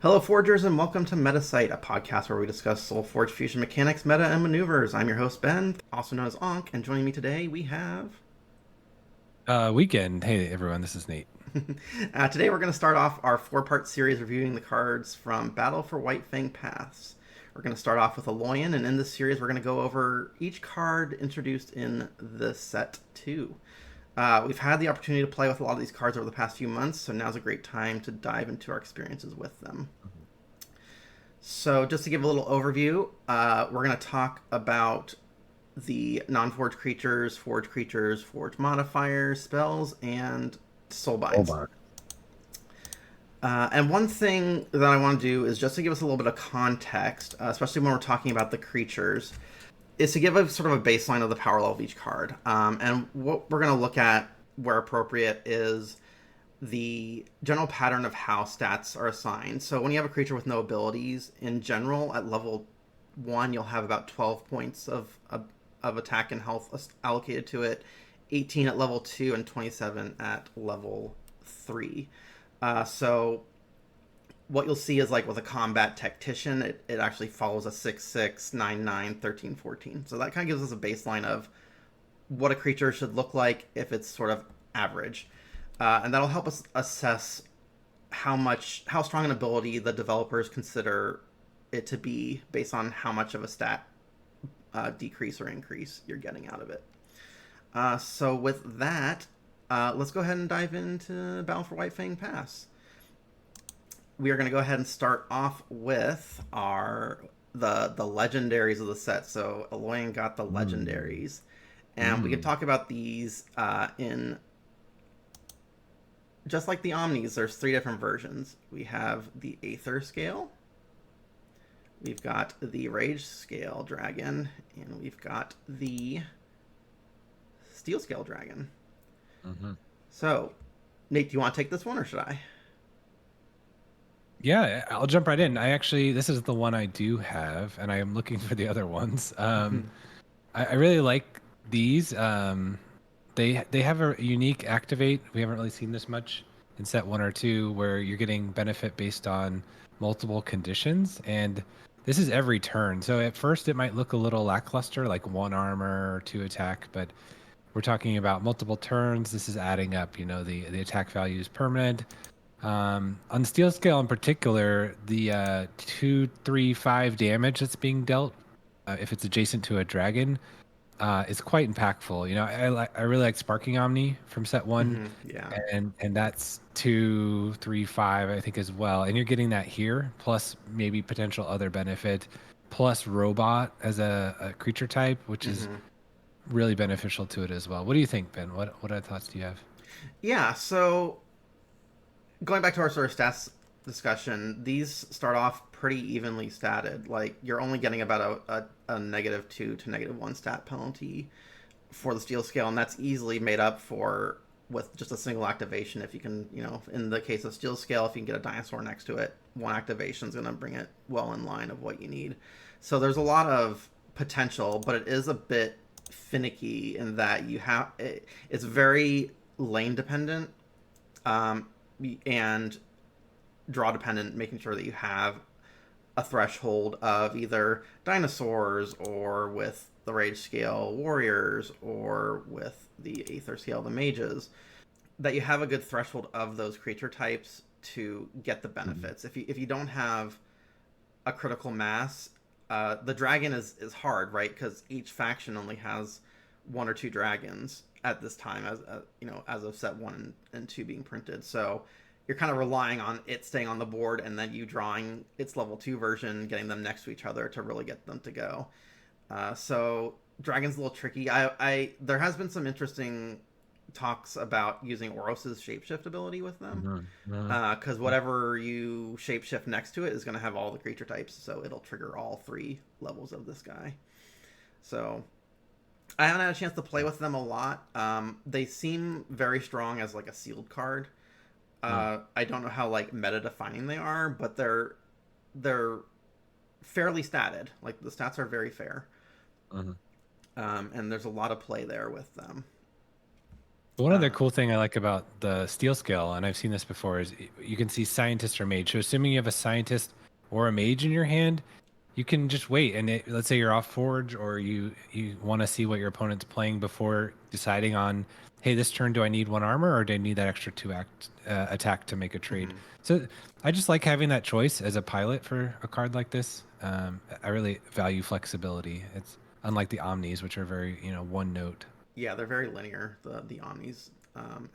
Hello, Forgers, and welcome to Metasight, a podcast where we discuss SolForge Fusion mechanics, meta, and maneuvers. I'm your host, Ben, also known as Onk, and joining me today we have. Weekend. Hey everyone, this is Nate. Today we're going to start off our four-part series reviewing the cards from Battle for Whitefang Pass. We're going to start off with Alloyin, and in this series we're going to go over each card introduced in the set 2. We've had the opportunity to play with a lot of these cards over the past few months, so now's a great time to dive into our experiences with them. So, just to give a little overview, we're going to talk about the non-forge creatures, forge modifiers, spells, and soul binds. Bar. And one thing that I want to do is just to give us a little bit of context, especially when we're talking about the creatures, is to give a sort of a baseline of the power level of each card. And what we're going to look at, where appropriate, is the general pattern of how stats are assigned. So when you have a creature with no abilities, in general, at level 1, you'll have about 12 points of attack and health allocated to it, 18 at level 2, and 27 at level 3. So what you'll see is like with a combat tactician, it actually follows a 6/6, 9/9, 13, 14. So that kind of gives us a baseline of what a creature should look like if it's sort of average. And that'll help us assess how strong an ability the developers consider it to be based on how much of a stat decrease or increase you're getting out of it. So with that, let's go ahead and dive into Battle for Whitefang Pass. We are going to go ahead and start off with the legendaries of the set. So Alloyin got the legendaries, and we can talk about these in just like the Omnis. There's 3 different versions. We have the Aether Scale, we've got the Rage Scale Dragon, and we've got the Steel Scale Dragon. Mm-hmm. So, Nate, do you want to take this one or should I? Yeah, I'll jump right in. This is the one I do have, and I am looking for the other ones. I really like these. They have a unique activate. We haven't really seen this much in set 1 or 2, where you're getting benefit based on multiple conditions, and this is every turn. So at first it might look a little lackluster, like 1 armor or 2 attack, but we're talking about multiple turns. This is adding up. The attack value is permanent. On steel scale in particular, the 2, 3, 5 damage that's being dealt, if it's adjacent to a dragon, is quite impactful. I really like Sparking Omni from set 1, Yeah. and that's 2, 3, 5, I think, as well. And you're getting that here, plus maybe potential other benefit, plus robot as a creature type, which is Mm-hmm. really beneficial to it as well. What do you think, Ben? What other thoughts do you have? Yeah, so going back to our sort of stats discussion, these start off pretty evenly statted. Like you're only getting about a -2 to -1 stat penalty for the steel scale, and that's easily made up for with just a single activation. If you can, in the case of steel scale, if you can get a dinosaur next to it, one activation is going to bring it well in line of what you need. So there's a lot of potential, but it is a bit finicky in that it's very lane dependent, and draw dependent, making sure that you have a threshold of either dinosaurs or with the rage scale warriors or with the aether scale the mages, that you have a good threshold of those creature types to get the Mhm. benefits. If you don't have a critical mass, the dragon is hard, right? Because each faction only has 1 or 2 dragons at this time, as of set 1 and 2 being printed. So you're kind of relying on it staying on the board and then you drawing its level 2 version, getting them next to each other to really get them to go. So dragon's a little tricky. I there has been some interesting talks about using Oros's shapeshift ability with them, Mhm. Mhm. because whatever you shapeshift next to it is going to have all the creature types, so it'll trigger all 3 levels of this guy. So I haven't had a chance to play with them a lot. They seem very strong as like a sealed card. Mhm. I don't know how like meta defining they are, but they're fairly statted. Like the stats are very fair, Mhm. and there's a lot of play there with them. One other Uh, cool thing I like about the steel scale, and I've seen this before, is you can see scientist or mage. So assuming you have a scientist or a mage in your hand, you can just wait. And let's say you're off forge, or you want to see what your opponent's playing before deciding on, hey, this turn do I need one armor or do I need that extra two attack to make a trade? mhm. So I just like having that choice as a pilot for a card like this. I really value flexibility. It's unlike the omnis, which are very one note. Yeah, they're very linear, the Omnis.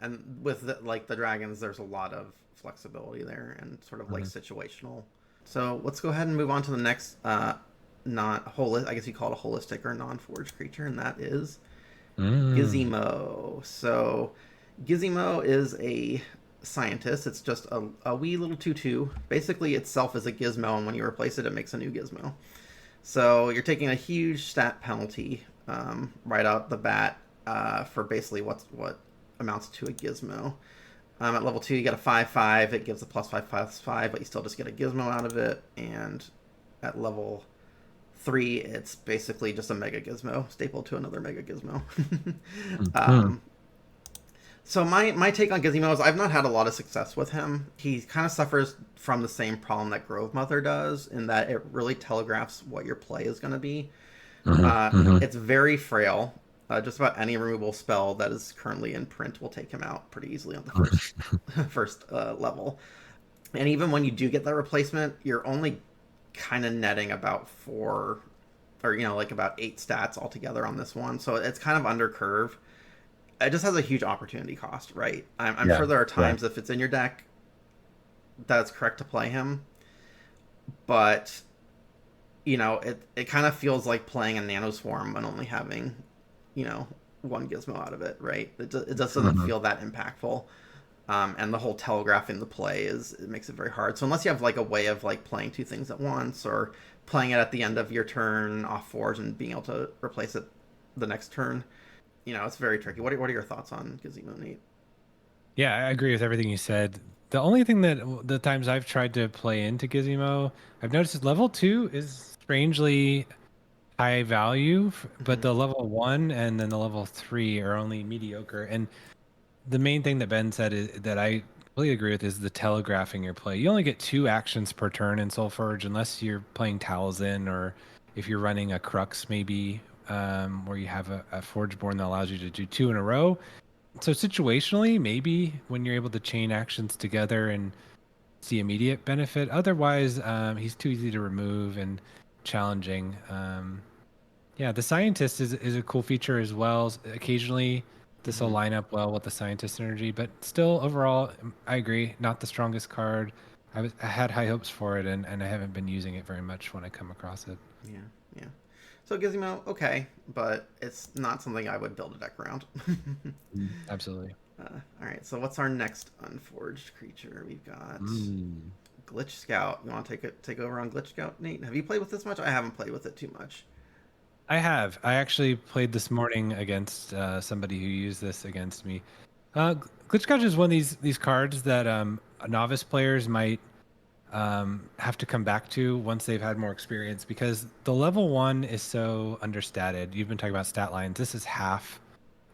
And with like the dragons, there's a lot of flexibility there and sort of like Mhm. situational. So let's go ahead and move on to the next not holistic. I guess you call it a holistic or non-forged creature, and that is Mm. Gizmo. So Gizmo is a scientist. It's just a wee little tutu. Basically, itself is a gizmo, and when you replace it, it makes a new gizmo. So you're taking a huge stat penalty right out the bat for basically what amounts to a gizmo. At level 2, you get a 5/5. It gives a +5/+5, but you still just get a gizmo out of it. And at level 3, it's basically just a mega gizmo stapled to another mega gizmo. Mhm. um, so my take on Gizmo is I've not had a lot of success with him. He kind of suffers from the same problem that Grove Mother does, in that it really telegraphs what your play is going to be. Mhm. Mhm. It's very frail. Just about any removal spell that is currently in print will take him out pretty easily on the first first level. And even when you do get that replacement, you're only kind of netting about 4 or like about 8 stats altogether on this one. So it's kind of under curve. It just has a huge opportunity cost, right? I'm Yeah. sure there are Yeah. times if it's in your deck that it's correct to play him, but it kind of feels like playing a nanoswarm and only having, you know, one gizmo out of it, right? It just doesn't Mhm. feel that impactful. And the whole telegraphing the play it makes it very hard. So unless you have like a way of like playing two things at once, or playing it at the end of your turn off forge and being able to replace it the next turn, it's very tricky. What are your thoughts on Gizmo, Nate? Yeah, I agree with everything you said. The only thing that the times I've tried to play into Gizmo, I've noticed is level 2 is strangely high value, but Mm-hmm. the level 1 and then the level 3 are only mediocre. And the main thing that Ben said is, that I completely agree with, is the telegraphing your play. You only get 2 actions per turn in SolForge unless you're playing Talzin, or if you're running a Crux maybe, where you have a Forgeborn that allows you to do 2 in a row. So situationally, maybe when you're able to chain actions together and see immediate benefit. Otherwise, he's too easy to remove and challenging. Yeah, the scientist is a cool feature as well. Occasionally, this will Mm-hmm. line up well with the scientist energy, but still, overall, I agree. Not the strongest card. I had high hopes for it, and I haven't been using it very much when I come across it. Yeah, yeah. So Gizmo, okay, but it's not something I would build a deck around. Absolutely. All right, so what's our next unforged creature? We've got Mm. Glitch Scout. You want to take over on Glitch Scout, Nate? Have you played with this much? I haven't played with it too much. I have. I actually played this morning against somebody who used this against me. Glitch Gouge is one of these cards that novice players might have to come back to once they've had more experience, because the level 1 is so understated. You've been talking about stat lines. This is half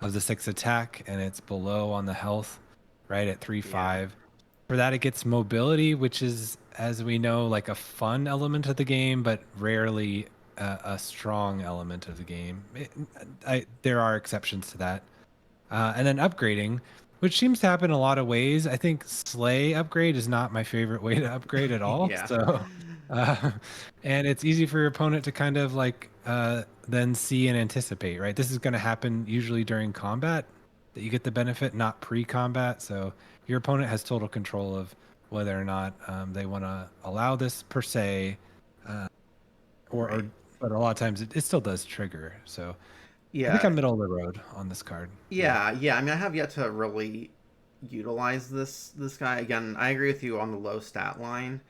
of the 6 attack, and it's below on the health, right at Yeah, 3/5. For that, it gets mobility, which is, as we know, like a fun element of the game, but rarely a strong element of the game. There are exceptions to that. And then upgrading, which seems to happen a lot of ways. I think Slay upgrade is not my favorite way to upgrade at all. yeah, So, uh, and it's easy for your opponent to kind of like then see and anticipate, right? This is going to happen usually during combat, that you get the benefit, not pre-combat. So your opponent has total control of whether or not they want to allow this per se, uh, or, right. but a lot of times it still does trigger. So I think Yeah, I'm middle of the road on this card. Yeah. yeah. I mean, I have yet to really utilize this guy. Again, I agree with you on the low stat line.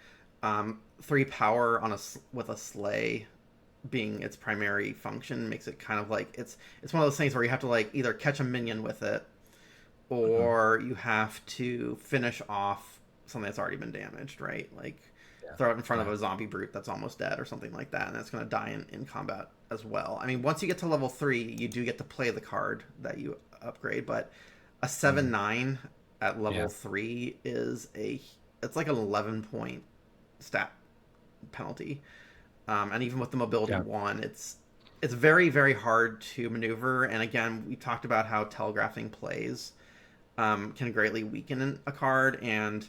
3 power with a Slay being its primary function makes it kind of like it's one of those things where you have to like either catch a minion with it, Mhm. or you have to finish off something that's already been damaged, right? Like Yeah. throw it in front of Yeah. a zombie brute that's almost dead or something like that, and it's going to die in combat as well. I mean, once you get to level 3, you do get to play the card that you upgrade, but A 7/9 at level Yeah. 3 it's like an 11-point stat penalty. And even with the mobility Yeah. 1, it's very very hard to maneuver. And again, we talked about how telegraphing plays can greatly weaken a card, and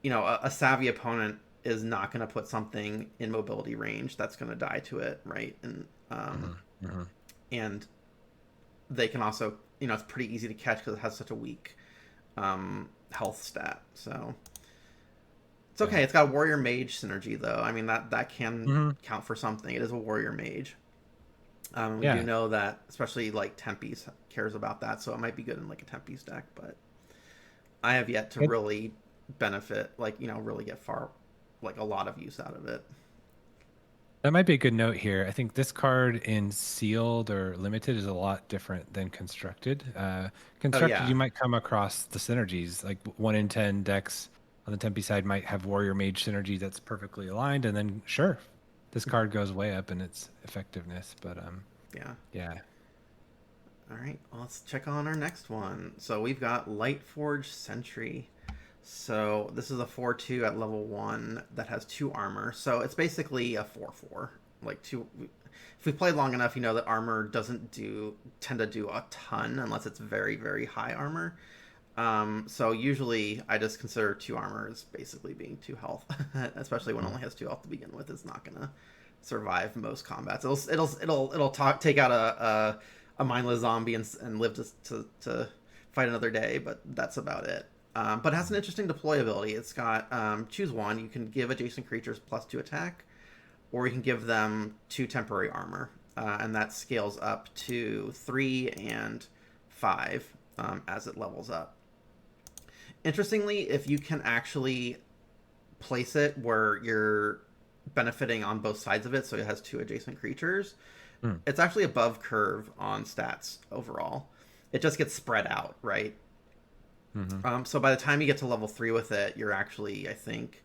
a savvy opponent is not going to put something in mobility range that's going to die to it, right? And they can also, it's pretty easy to catch because it has such a weak health stat. So it's Yeah. okay. It's got warrior mage synergy though. I mean that can Hmm. count for something. It is a warrior mage. We do Yeah. know that, especially like Tempe's cares about that, so it might be good in like a Tempe's deck. But I have yet to It, really benefit, like really get far, like a lot of use out of it. that might be a good note here. I think this card in sealed or limited is a lot different than constructed. Oh Constructed, yeah, you might come across the synergies. Like 1 in 10 decks on the Tempe side might have Warrior Mage synergy that's perfectly aligned, and then sure, this card goes way up in its effectiveness. But yeah. yeah, All right, well, let's check on our next one. So we've got Lightforge Sentry. So this is a 4/2 at level 1 that has 2 armor. So it's basically a 4/4. Like two. If we played long enough, you know that armor doesn't tend to do a ton unless it's very very high armor. So usually I just consider 2 armor as basically being 2 health, especially when it only has 2 health to begin with. It's not gonna survive most combats. It'll take out a mindless zombie and live to fight another day, but that's about it. But it has an interesting deployability. It's got choose one. You can give adjacent creatures +2 attack, or you can give them 2 temporary armor, and that scales up to 3 and 5 as it levels up. Interestingly, if you can actually place it where you're benefiting on both sides of it, so it has 2 adjacent creatures, Mm. it's actually above curve on stats overall. It just gets spread out, right? Hmm. So by the time you get to level 3 with it, you're actually, I think,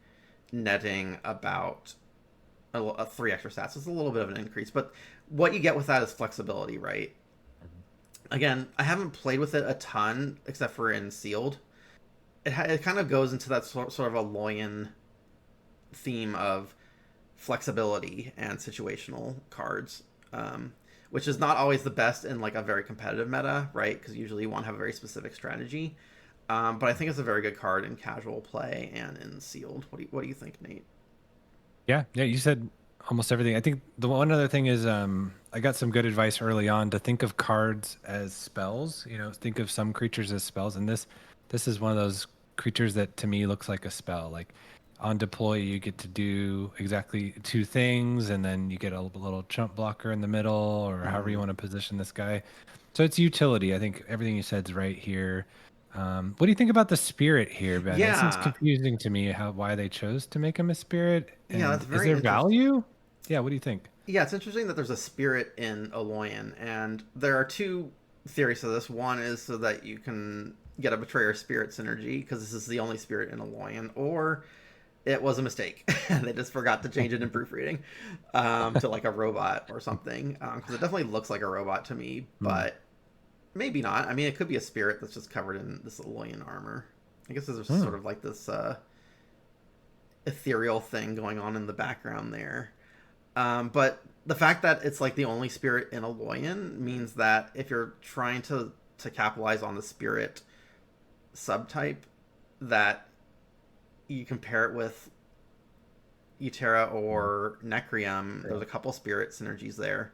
netting about 3 extra stats. It's a little bit of an increase, but what you get with that is flexibility, right? Again, I haven't played with it a ton, except for in sealed. It kind of goes into that sort of a Alloyin theme of flexibility and situational cards, which is not always the best in like a very competitive meta, right? Because usually you want to have a very specific strategy. But I think it's a very good card in casual play and in sealed. What do you think, Nate? Yeah, yeah, you said almost everything. I think the one other thing is I got some good advice early on to think of cards as spells. Think of some creatures as spells, and this is one of those creatures that to me looks like a spell. Like on deploy, you get to do exactly 2 things, and then you get a little chump blocker in the middle, or however you Mm-hmm. want to position this guy. So it's utility. I think everything you said is right here. What do you think about the spirit here, Ben? It seems Yeah, confusing to me why they chose to make him a spirit. yeah, that's And is very there interesting. value? Yeah, what do you think? Yeah, it's interesting that there's a spirit in Alloyin, and there are 2 theories to this. One is so that you can get a betrayer spirit synergy because this is the only spirit in Alloyin, or it was a mistake. They just forgot to change it in proofreading to like a robot or something. Because it definitely looks like a robot to me, Hmm. but maybe not. I mean, it could be a spirit that's just covered in this Alloyin armor. I guess there's Hmm. sort of like this ethereal thing going on in the background there. But the fact that it's like the only spirit in Alloyin means that if you're trying to capitalize on the spirit subtype, that you compare it with Utera or Necrium, Yeah. there's a couple spirit synergies there.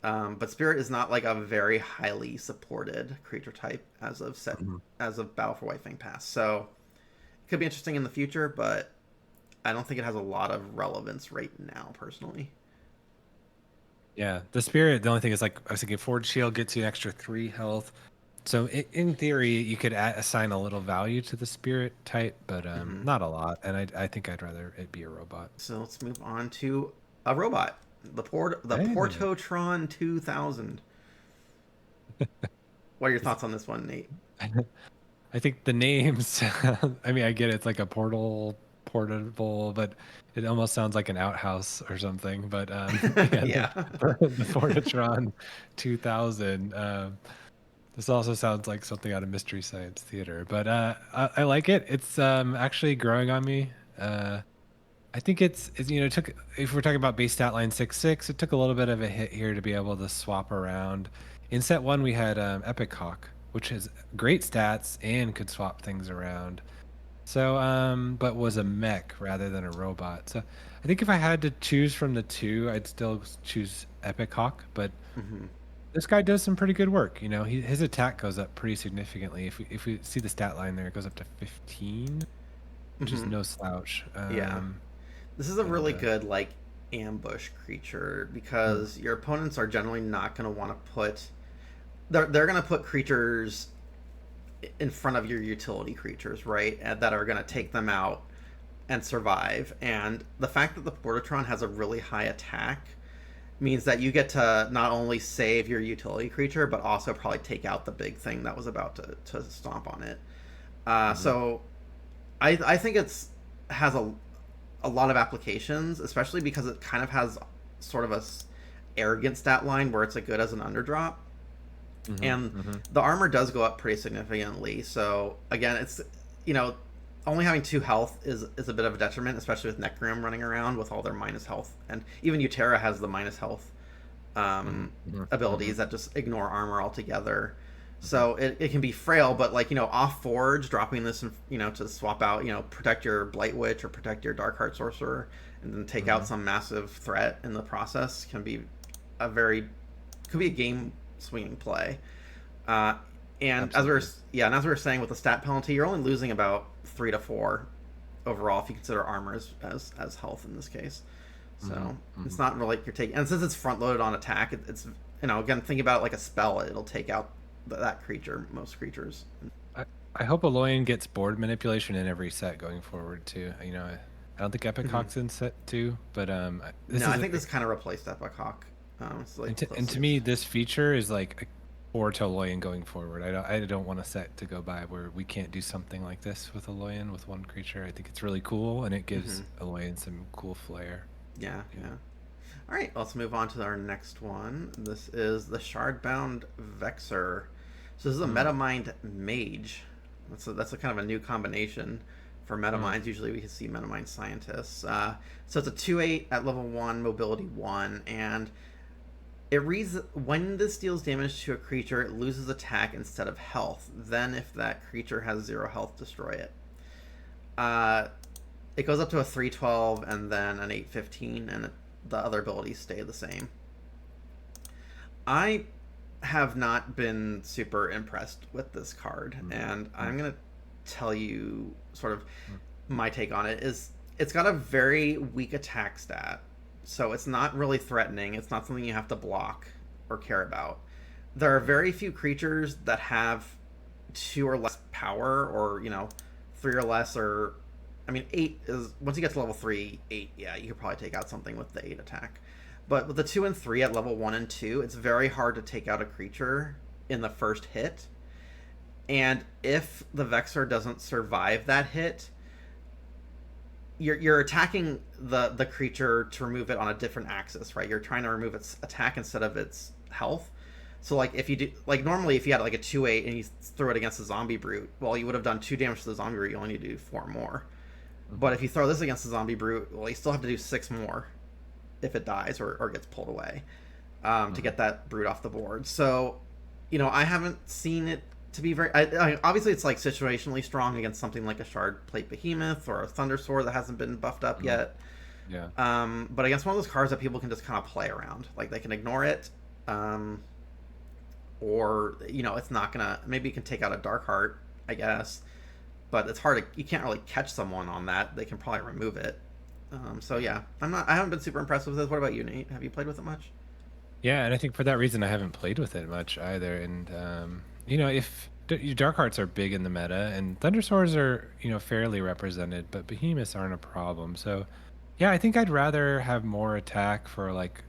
But spirit is not like a very highly supported creature type Mhm. as of Battle for Whitefang Pass. So it could be interesting in the future, but I don't think it has a lot of relevance right now, personally. Yeah, the spirit. The only thing is, like I was thinking, Forge Shield gets you an extra 3 health. So in theory, you could assign a little value to the spirit type, but Hmm. not a lot. And I think I'd rather it be a robot. So let's move on to a robot, the Hey. Portotron 2000. What are your thoughts on this one, Nate? I think the names, I mean, I get it, it's like a portable, but it almost sounds like an outhouse or something. But yeah, Yeah. the Fortitron 2000. This also sounds like something out of Mystery Science Theater, but I like it. It's actually growing on me. I think it's it took, if we're talking about base stat line 6/6, it took a little bit of a hit here to be able to swap around. In set one, we had Epic Hawk, which has great stats and could swap things around. So, but was a mech rather than a robot. So, I think if I had to choose from the two, I'd still choose Epic Hawk. But Hmm. this guy does some pretty good work. His attack goes up pretty significantly. If we see the stat line there, it goes up to 15, which is Hmm. no slouch. Yeah. This is a And really good like ambush creature mm, because your opponents are generally not going to want to put they're going to put creatures in front of your utility creatures, right? And that are going to take them out and survive. And the fact that the Portatron has a really high attack means that you get to not only save your utility creature, but also probably take out the big thing that was about to stomp on it. mhm. So I think it's has a lot of applications, especially because it kind of has sort of arrogant stat line where it's a good as an underdrop, Mhm, and mhm, the armor does go up pretty significantly. So again, it's you know only having 2 health is a bit of a detriment, especially with Necrom running around with all their minus health, and even Utera has the minus health mhm, mhm, abilities mhm, that just ignore armor altogether. mhm, So it can be frail, but like off Forge, dropping this, to swap out, protect your Blight Witch or protect your Darkheart Sorcerer, and then take out mhm. some massive threat in the process can be a very could be a game swinging play. Uh, and as we were Absolutely. yeah, and as we were saying with the stat penalty, you're only losing about 3 to 4 overall if you consider armor as health in this case. Mhm, So it's mhm. not really like you're taking, and since it's front loaded on attack, it's again think about it like a spell. It'll take out that creature, most creatures. I, I hope Alloyin gets board manipulation in every set going forward too. I don't think Epic Hmm. Hawk's in set two, but this No, I is think this kind of replaced Epic Hawk. It's like and to me this feature is like a core to Alloyin going forward. I don't want a set to go by where we can't do something like this with Alloyin with one creature. I think it's really cool and it gives Hmm. Alloyin some cool flair. Yeah, Yeah. yeah. All right, let's move on to our next one. This is the Shardbound Vexer. So this is a Mm, Metamind Mage. That's a kind of a new combination for mm, Metaminds. Usually we can see Metamind Scientists. So it's a 2/8 at level 1, mobility 1, and it reads when this deals damage to a creature, it loses attack instead of health. Then, if that creature has 0 health, destroy it. Uh, it goes up to a 3/12 and then an 8/15, and the other abilities stay the same. I have not been super impressed with this card, mm, and mm, I'm gonna tell you sort of mm, my take on it is it's got a very weak attack stat, so it's not really threatening. It's not something you have to block or care about. There are mm, very few creatures that have 2 or less power, or 3 or less, or I mean 8 is once you get to level 3, 8. Yeah, you could probably take out something with the 8 attack. But with the 2 and 3 at level 1 and 2, it's very hard to take out a creature in the first hit. And if the Vexor doesn't survive that hit, you're attacking the creature to remove it on a different axis, right? You're trying to remove its attack instead of its health. So like if you do like normally if you had like a 2/8 and you throw it against a zombie brute, well you would have done 2 damage to the zombie brute. You only need to do 4 more. But mhm, if you throw this against the zombie brute, well you still have to do 6 more if it dies or gets pulled away, to mhm, get that brute off the board. So, I haven't seen it to be very. Obviously, it's like situationally strong against something like a Shard Plate Behemoth or a Thunder Sword that hasn't been buffed up mhm. yet. Yeah. But against one of those cards that people can just kind of play around, like they can ignore it, um, or it's not gonna. Maybe you can take out a Dark Heart, I guess, but it's hard to. You can't really catch someone on that. They can probably remove it. So Yeah. yeah, I'm not. I haven't been super impressed with this. What about you, Nate? Have you played with it much? Yeah, and I think for that reason I haven't played with it much either. And if Dark Hearts are big in the meta, and Thunder Swords are fairly represented, but Behemoths aren't a problem. So, yeah, I think I'd rather have more attack for like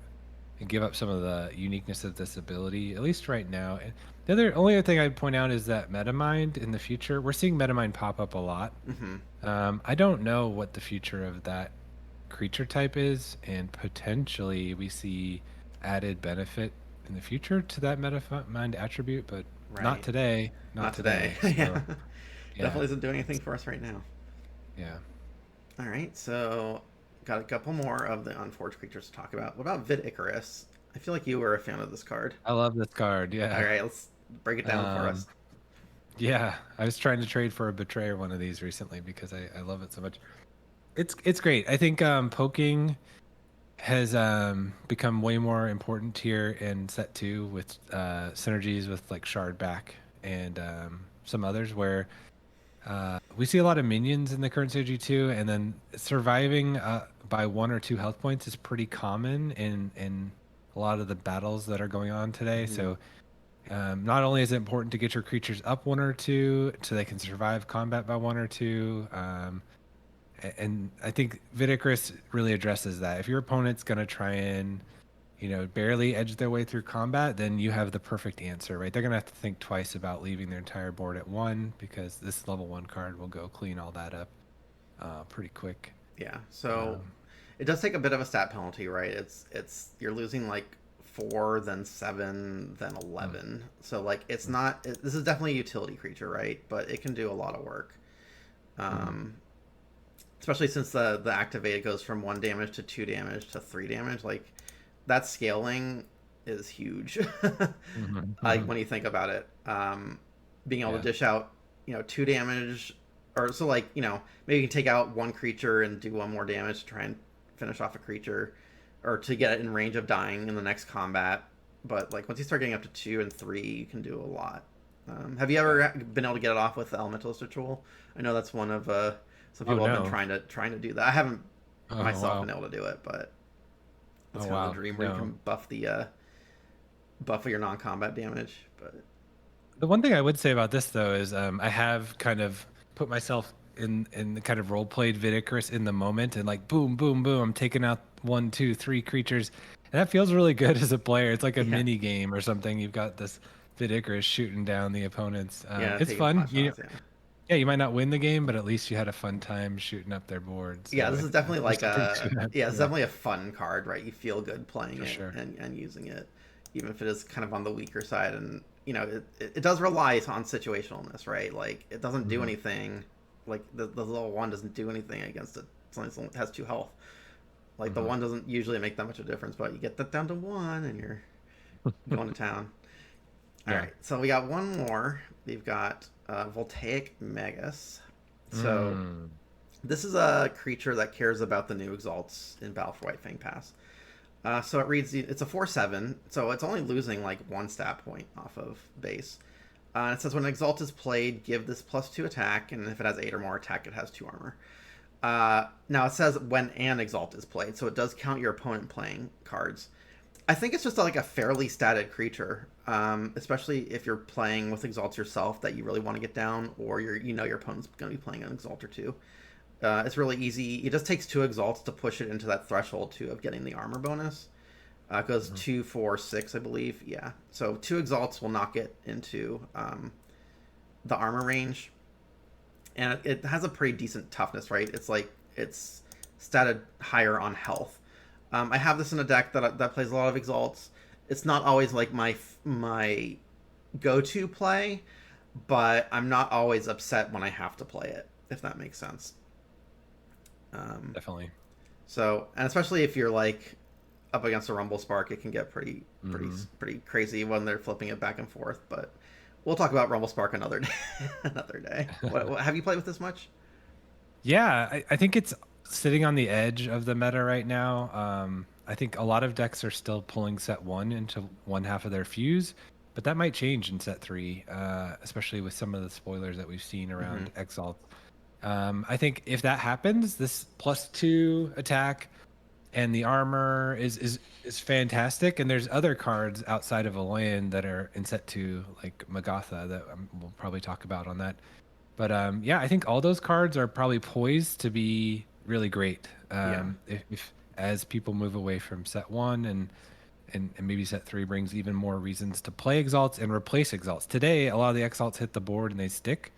and give up some of the uniqueness of this ability, at least right now. And the only other thing I'd point out is that Metamind in the future, we're seeing Metamind pop up a lot. Mm-hmm. I don't know what the future of that creature type is, and potentially we see added benefit in the future to that Metamind attribute, but Not Right. today. Not Not today. today. Yeah. So yeah, Definitely isn't doing anything for us right now. yeah. All right, so got a couple more of the unforged creatures to talk about. What about Vid Icarus? I feel like you were a fan of this card. I love this card. All Yeah. right, let's break it down for Um, us. yeah. I was trying to trade for a betrayer one of these recently because I love it so much. It's great. I think poking has become way more important here in set two with synergies with like Shard back and some others where we see a lot of minions in the current CG too, and then surviving by 1 or 2 health points is pretty common in a lot of the battles that are going on today. Hmm. So not only is it important to get your creatures up 1 or 2 so they can survive combat by 1 or 2, and I think Vidicarus really addresses that. If your opponent's going to try and barely edge their way through combat, then you have the perfect answer, right? They're gonna have to think twice about leaving their entire board at 1 because this level 1 card will go clean all that up pretty quick. Yeah, so Um, it does take a bit of a stat penalty, right? It's you're losing like 4, then 7, then mm, 11. So like it's mm, not. This is definitely a utility creature, right? But it can do a lot of work. mhm, Um, Especially since the activate goes from 1 damage to 2 damage to 3 damage. Like that scaling is huge. mhm, Like mhm. when you think about it, being able to Yeah. dish out 2 damage, or so like maybe you can take out one creature and do 1 more damage to try and finish off a creature, or to get it in range of dying in the next combat. But like once you start getting up to 2 and 3, you can do a lot. Have you Yeah. ever been able to get it off with the Elementalist Ritual? I know that's one of some Oh people have been no. trying to do that. I haven't Oh myself been wow. able to do it, but that's Oh kind of the wow. dream where you No. can buff your non-combat damage. But The one thing I would say about this though is I have kind of put myself in the kind of role played Vidicarus in the moment and like boom, boom, boom, I'm taking out 1, 2, 3 creatures, and that feels really good as a player. It's like a yeah, mini game or something. You've got this Vidicarus shooting down the opponents. yeah, It's taking fun. pot shots. Yeah, Yeah, you might not win the game, but at least you had a fun time shooting up their board. yeah. So This is definitely there's like something to that. it's Yeah, definitely a fun card, right? You feel good playing for it sure. and using it, even if it is kind of on the weaker side. And it does rely on situationalness, right? Like it doesn't do Hmm. anything. Like the little one doesn't do anything against it. It has 2 health. Like the Hmm. one doesn't usually make that much of a difference, but you get that down to 1, and you're going to town. All Yeah. right, so we got one more. We've got Voltaic Magus. So Mm. this is a creature that cares about the new exalts in Battle for Whitefang Pass. So it reads, it's a 4/7, so it's only losing like 1 stat point off of base. It says when an exalt is played, give this +2 attack, and if it has 8 or more attack, it has 2 armor. Now it says when an exalt is played, so it does count your opponent playing cards. I think it's just like a fairly statted creature, especially if you're playing with exalts yourself that you really want to get down, or your opponent's going to be playing an exalt or two. It's really easy. It just takes 2 exalts to push it into that threshold too of getting the armor bonus. It goes Mhm. 2, 4, 6, I believe. Yeah, so 2 exalts will knock it into the armor range, and it has a pretty decent toughness, right? It's like it's statted higher on health. I have this in a deck that plays a lot of exalts. It's not always like my go-to play, but I'm not always upset when I have to play it, if that makes sense. Um, Definitely. and especially if you're like up against a Rumble Spark, it can get Hmm. pretty crazy when they're flipping it back and forth. But we'll talk about Rumble Spark another day. Another day. What have you played with this much? Yeah, I think it's sitting on the edge of the meta right now. I think a lot of decks are still pulling set one into one half of their fuse, but that might change in set three, especially with some of the spoilers that we've seen Mm-hmm. around Exalt. I think if that happens, this +2 attack and the armor is fantastic. And there's other cards outside of Alloyin that are in set two, like Magatha, that we'll probably talk about on that. But yeah, I think all those cards are probably poised to be really great. Yeah. If as people move away from set one and maybe set three brings even more reasons to play exalts and replace exalts. Today, a lot of the exalts hit the board and they stick,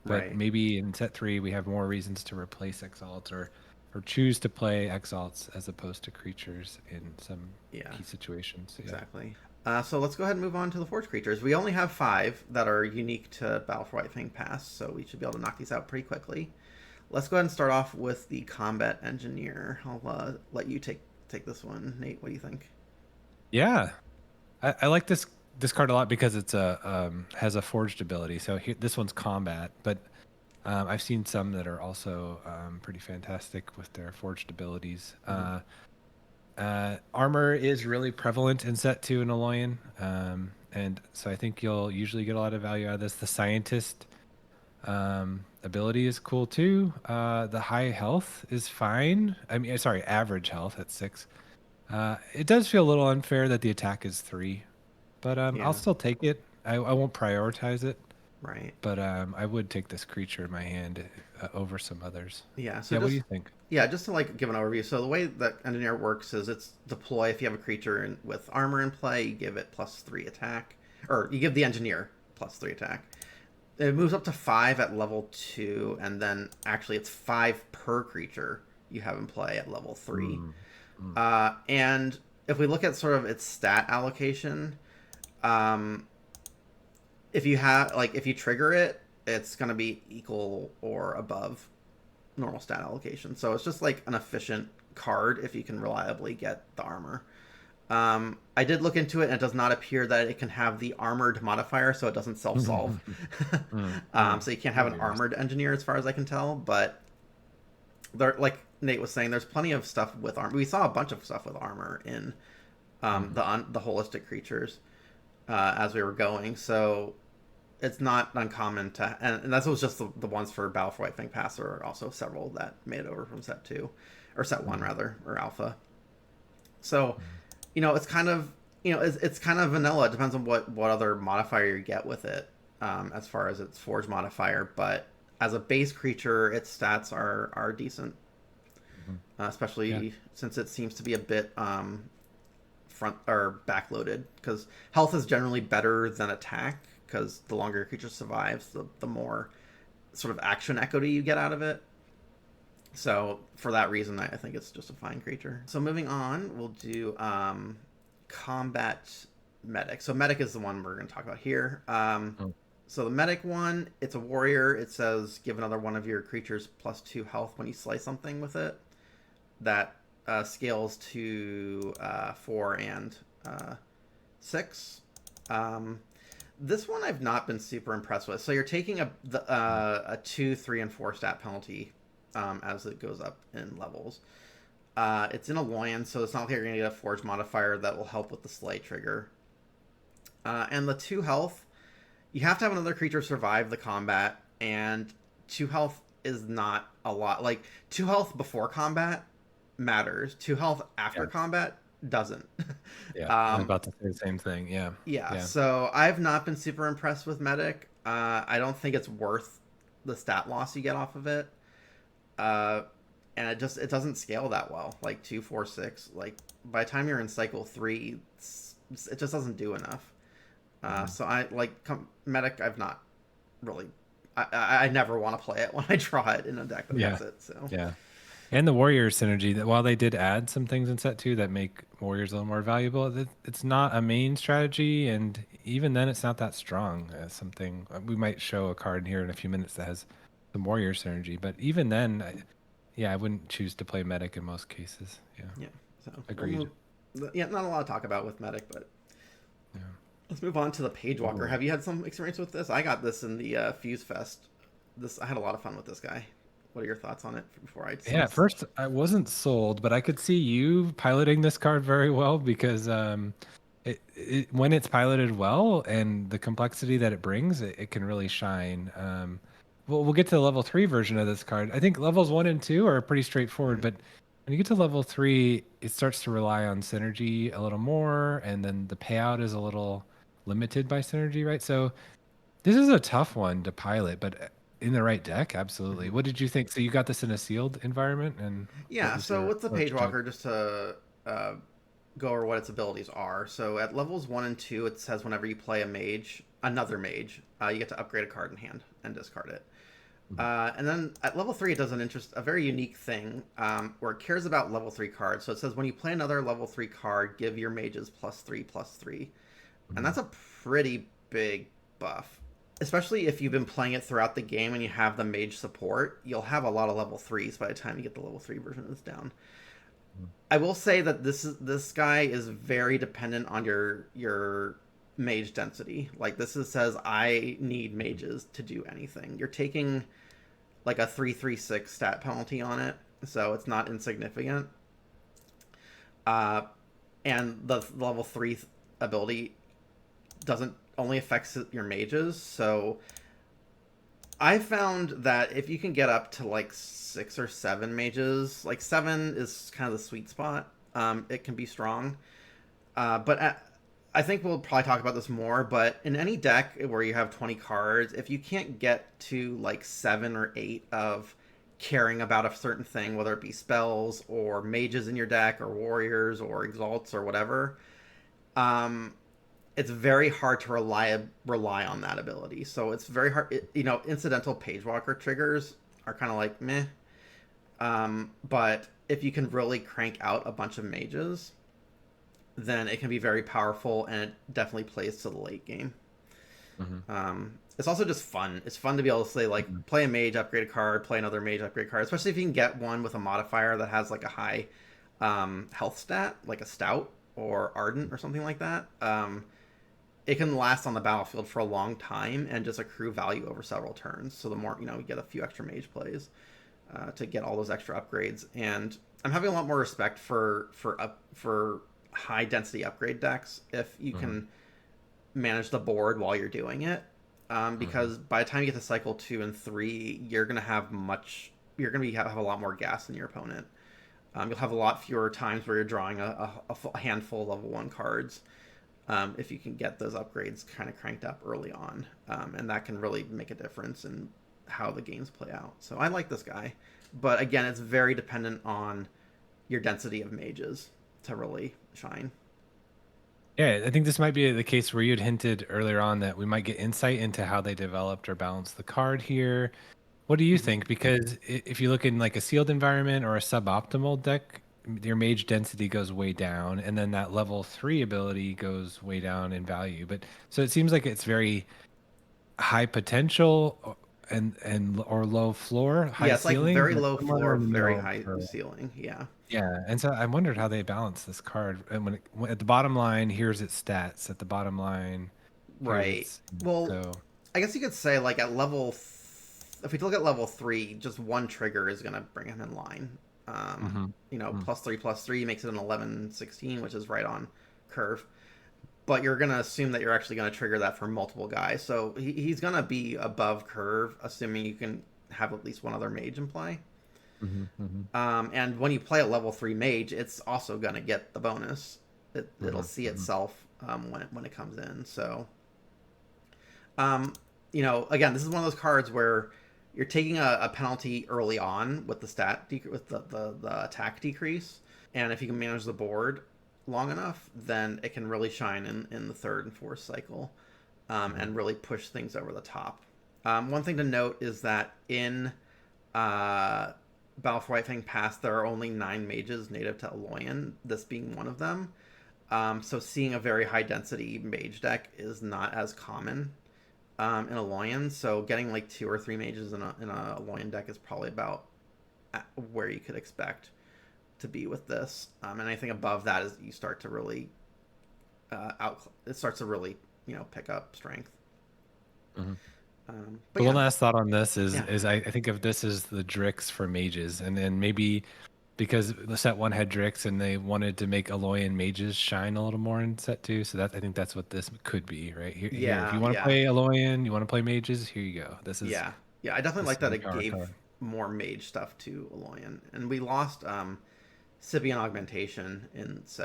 but Right. maybe in set three we have more reasons to replace exalts or choose to play exalts as opposed to creatures in some Yeah. key situations. So, yeah. Exactly. So let's go ahead and move on to the Forge creatures. We only have 5 that are unique to Battle for Whitefang Pass, so we should be able to knock these out pretty quickly. Let's go ahead and start off with the Combat Engineer. I'll let you take this one, Nate. What do you think? Yeah, I like this card a lot because it's a has a forged ability. So here, this one's combat, but I've seen some that are also pretty fantastic with their forged abilities. Armor is really prevalent in set 2 in Alloyin, and so I think you'll usually get a lot of value out of this. The Scientist ability is cool too. The high health is fine. I mean, sorry, average health at 6. It does feel a little unfair that the attack is 3, but I'll Yeah, still take it. I won't prioritize it, right. but I would take this creature in my hand over some others. Yeah, so Yeah, what do just you think? yeah, just to like give an overview. So the way that Engineer works is it's deploy if you have a creature with armor in play, you give it +3 attack, or you give the Engineer +3 attack. It moves up to 5 at level 2, and then actually it's 5 per creature you have in play at level 3. Mm, mm. And if we look at sort of its stat allocation, um, if you trigger it, it's going to be equal or above normal stat allocation. So it's just like an efficient card if you can reliably get the armor. I did look into it, and it does not appear that it can have the armored modifier, so it doesn't self-solve. So you can't have an armored engineer, as far as I can tell. But there, like Nate was saying, there's plenty of stuff with armor. We saw a bunch of stuff with armor in the holistic creatures as we were going. So it's not uncommon to, and that was just the ones for Battle for Whitefang Pass. There are also several that made it over from set 2, or set 1 rather, or alpha. So, it's kind of it's kind of vanilla. It depends on what other modifier you get with it, as far as its forge modifier. But as a base creature, its stats are decent, especially since it seems to be a bit front or backloaded, because health is generally better than attack, because the longer a creature survives, the more sort of action equity you get out of it. So for that reason, I think it's just a fine creature. So moving on, we'll do combat medic. So medic is the one we're going to talk about here. So the medic one, it's a warrior. It says give another one of your creatures +2 health when you slay something with it. That scales to 4 and 6. This one I've not been super impressed with. So you're taking a 2, 3, and 4 stat penalty as it goes up in levels. It's in Alloyin, so it's not like you're going to get a Forge modifier that will help with the Slay trigger. And the 2 health, you have to have another creature survive the combat, and 2 health is not a lot. Like, 2 health before combat matters. 2 health after combat doesn't. Yeah, I'm about to say the same thing. Yeah, so I've not been super impressed with Medic. I don't think it's worth the stat loss you get off of it. And it doesn't scale that well. Like 2, 4, 6. Like by the time you're in cycle 3, it just doesn't do enough. So I like Medic. I've not really. I never want to play it when I draw it in a deck that has it. So yeah. And the warrior synergy, that while they did add some things in set 2 that make warriors a little more valuable, it's not a main strategy, and even then it's not that strong as something. We might show a card here in a few minutes that has some warrior synergy, but even then, I wouldn't choose to play medic in most cases. Yeah. So agreed. Not a lot to talk about with medic, but let's move on to the Page Walker. Have you had some experience with this? I got this in the Fuse Fest. I had a lot of fun with this guy. What are your thoughts on it before I? At first I wasn't sold, but I could see you piloting this card very well, because when it's piloted well and the complexity that it brings, it can really shine. We'll get to the level 3 version of this card. I think levels 1 and 2 are pretty straightforward, but when you get to level 3, it starts to rely on synergy a little more, and then the payout is a little limited by synergy, right? So this is a tough one to pilot, but in the right deck, absolutely. What did you think? So you got this in a sealed environment, and so with the Page Walker, just to go over what its abilities are. So at levels 1 and 2, it says whenever you play another mage, you get to upgrade a card in hand and discard it. And then at level 3, it does a very unique thing where it cares about level 3 cards. So it says when you play another level 3 card, give your mages +3/+3. and Mhm. that's a pretty big buff. Especially if you've been playing it throughout the game and you have the mage support, you'll have a lot of level 3s by the time you get the level 3 version of this down. Mhm. I will say that this guy is very dependent on your mage density. Like says I need mages to do anything. You're taking like a 336 stat penalty on it, so it's not insignificant. Uh, and the level 3 ability doesn't only affects your mages, so I found that if you can get up to like 6 or 7 mages, like 7 is kind of the sweet spot. It can be strong, I think we'll probably talk about this more. But in any deck where you have 20 cards, if you can't get to like 7 or 8 of caring about a certain thing, whether it be spells or mages in your deck or warriors or exalts or whatever, um, it's very hard to rely on that ability. So it's very hard. Incidental page walker triggers are kind of like meh. But if you can really crank out a bunch of mages, then it can be very powerful, and it definitely plays to the late game. Mhm. It's also just fun. It's fun to be able to say like Mhm. play a mage, upgrade a card, play another mage, upgrade a card. Especially if you can get one with a modifier that has like a high health stat, like a stout or ardent or something like that. It can last on the battlefield for a long time and just accrue value over several turns. So the more you get a few extra mage plays to get all those extra upgrades. And I'm having a lot more respect for high density upgrade decks if you Mhm. can manage the board while you're doing it. Mhm. Because by the time you get to cycle 2 and 3, you're gonna have much. You're gonna have a lot more gas than your opponent. You'll have a lot fewer times where you're drawing a handful of level 1 cards, if you can get those upgrades kind of cranked up early on, and that can really make a difference in how the games play out. So I like this guy, but again, it's very dependent on your density of mages to really shine. Yeah, I think this might be the case where you had hinted earlier on that we might get insight into how they developed or balanced the card here. What do you Mm-hmm. think? Because if you look in like a sealed environment or a suboptimal deck, your mage density goes way down, and then that level 3 ability goes way down in value. But so it seems like it's very high potential and or low floor, high Yeah, it's like ceiling, very but low somewhere floor, in the very middle high for ceiling. Yeah. yeah. And so I wondered how they balance this card. And at the bottom line, here's its stats. At the bottom line, here's Right. its Well, so. I guess you could say like at if we look at level 3, just one trigger is gonna bring him in line. Hmm. +3 +3 makes it an 11-16, which is right on curve. But you're gonna assume that you're actually gonna trigger that for multiple guys, so he's gonna be above curve, assuming you can have at least one other mage in play. Hmm. Hmm. And when you play a level 3 mage, it's also gonna get the bonus. It'll Hmm. see Hmm. itself when it comes in. So um, again, this is one of those cards where you're taking a penalty early on with with the attack decrease, and if you can manage the board long enough, then it can really shine in the third and fourth cycle, Hmm. and really push things over the top. One thing to note is that in Battle for Whitefang Pass, there are only 9 mages native to Alloyin, this being one of them. So seeing a very high density mage deck is not as common in a Loyan. So getting like 2 or 3 mages in a Loyan deck is probably about where you could expect to be with this. And anything above that is you start to really it starts to really pick up strength. Hmm. But So one yeah, last thought on this yeah, is I think of this as the Drix for mages, and then maybe because the set one had Drix and they wanted to make Aloy mages shine a little more in set two, so that I think that's what this could be right here. If yeah, you want to yeah, play Aloyan, you want to play mages, here you go. yeah, yeah. I definitely This like is that your it power gave card. more mage stuff to Aloyan, and we lost Sibian augmentation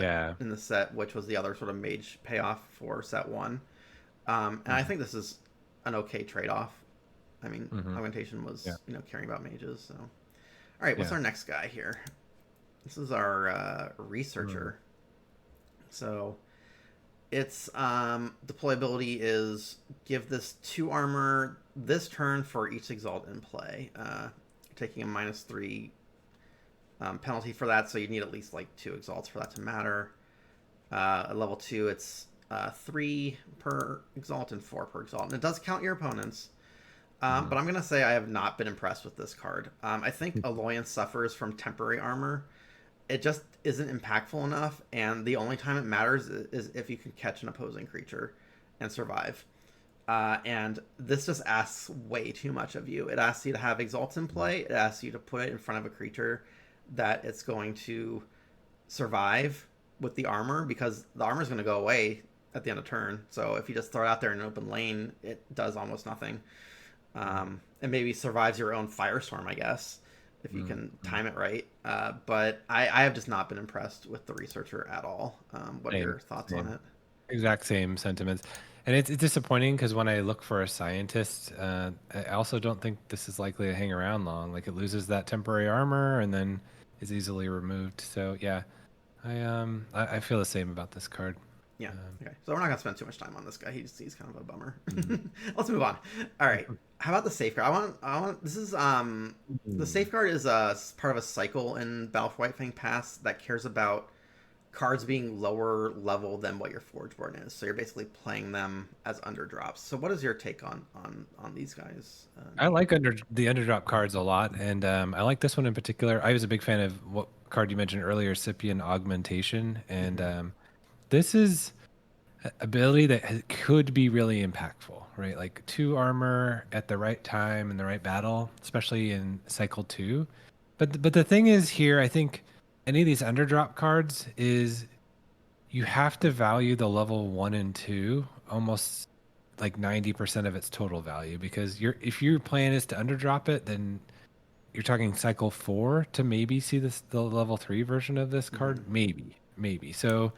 Yeah. in the set, which was the other sort of mage payoff for set one. And I Hmm. think this is an okay trade off. I mean, Hmm. augmentation Yeah. was caring about mages. So, all right, what's Yeah. our next guy here? This is our Mm. researcher. So its deployability is give this 2 armor this turn for each exalt in play. Taking a -3 penalty for that, so you need at least like 2 exalts for that to matter. At level 2, it's 3 per exalt and 4 per exalt, and it does count your opponents. But I'm gonna say I have not been impressed with this card. I think Alloyin suffers from temporary armor. It just isn't impactful enough, and the only time it matters is if you can catch an opposing creature and survive. And this just asks way too much of you. It asks you to have Exalt in play. It asks you to put it in front of a creature that it's going to survive with the armor, because the armor is going to go away at the end of turn. So if you just throw it out there in an open lane, it does almost nothing. And maybe survives your own Firestorm, I guess, if you can time it right. But I have just not been impressed with the Researcher at all. What are your thoughts on it? Exact same sentiments. And it's disappointing because when I look for a scientist, I also don't think this is likely to hang around long. Like, it loses that temporary armor and then is easily removed. So yeah, I feel the same about this card. Yeah. Okay. So we're not gonna spend too much time on this guy. He's kind of a bummer. Let's move on. All right. How about the safeguard? I want. This is the safeguard is part of a cycle in Battle for Whitefang Pass that cares about cards being lower level than what your Forgeborn is. So you're basically playing them as underdrops. So what is your take on these guys? I like the underdrop cards a lot, and I like this one in particular. I was a big fan of what card you mentioned earlier, Scipion Augmentation, and this is ability that could be really impactful, right? Like 2 armor at the right time in the right battle, especially in cycle 2. But the thing is here, I think any of these underdrop cards is you have to value the level 1 and 2 almost like 90% of its total value, because if your plan is to underdrop it, then you're talking cycle 4 to maybe see the level 3 version of this card. Maybe. So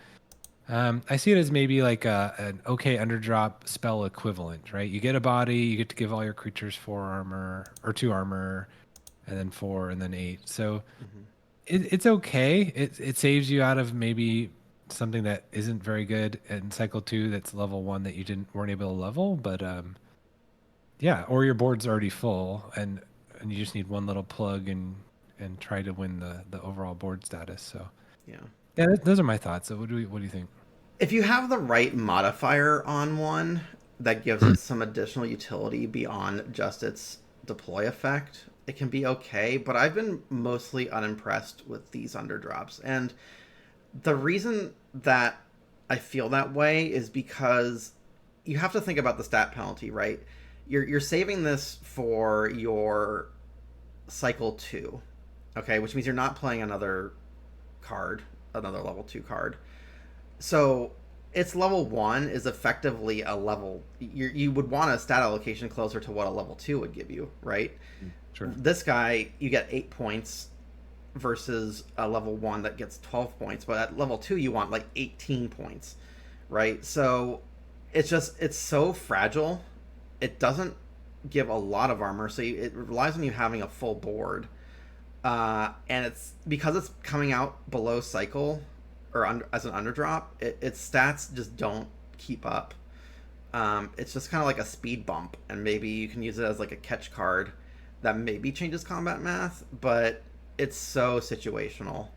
I see it as maybe like an okay underdrop spell equivalent, right? You get a body, you get to give all your creatures 4 armor or 2 armor, and then 4 and then 8. So it's okay. It saves you out of maybe something that isn't very good in cycle 2 that's level 1 that you weren't able to level. But yeah, or your board's already full and you just need one little plug and try to win the overall board status. So yeah, those are my thoughts. So what do you think? If you have the right modifier on one that gives it some additional utility beyond just its deploy effect, it can be okay. But I've been mostly unimpressed with these underdrops, and the reason that I feel that way is because you have to think about the stat penalty, right? You're saving this for your cycle 2, okay, which means you're not playing another level 2 card. So its level 1 is effectively a level. You would want a stat allocation closer to what a level 2 would give you, right? Sure. This guy, you get 8 points versus a level 1 that gets 12 points, but at level 2 you want like 18 points, right? So it's so fragile. It doesn't give a lot of armor, so it relies on you having a full board. And it's because it's coming out below cycle or as an underdrop, its stats just don't keep up. It's just kind of like a speed bump, and maybe you can use it as like a catch card that maybe changes combat math, but it's so situational.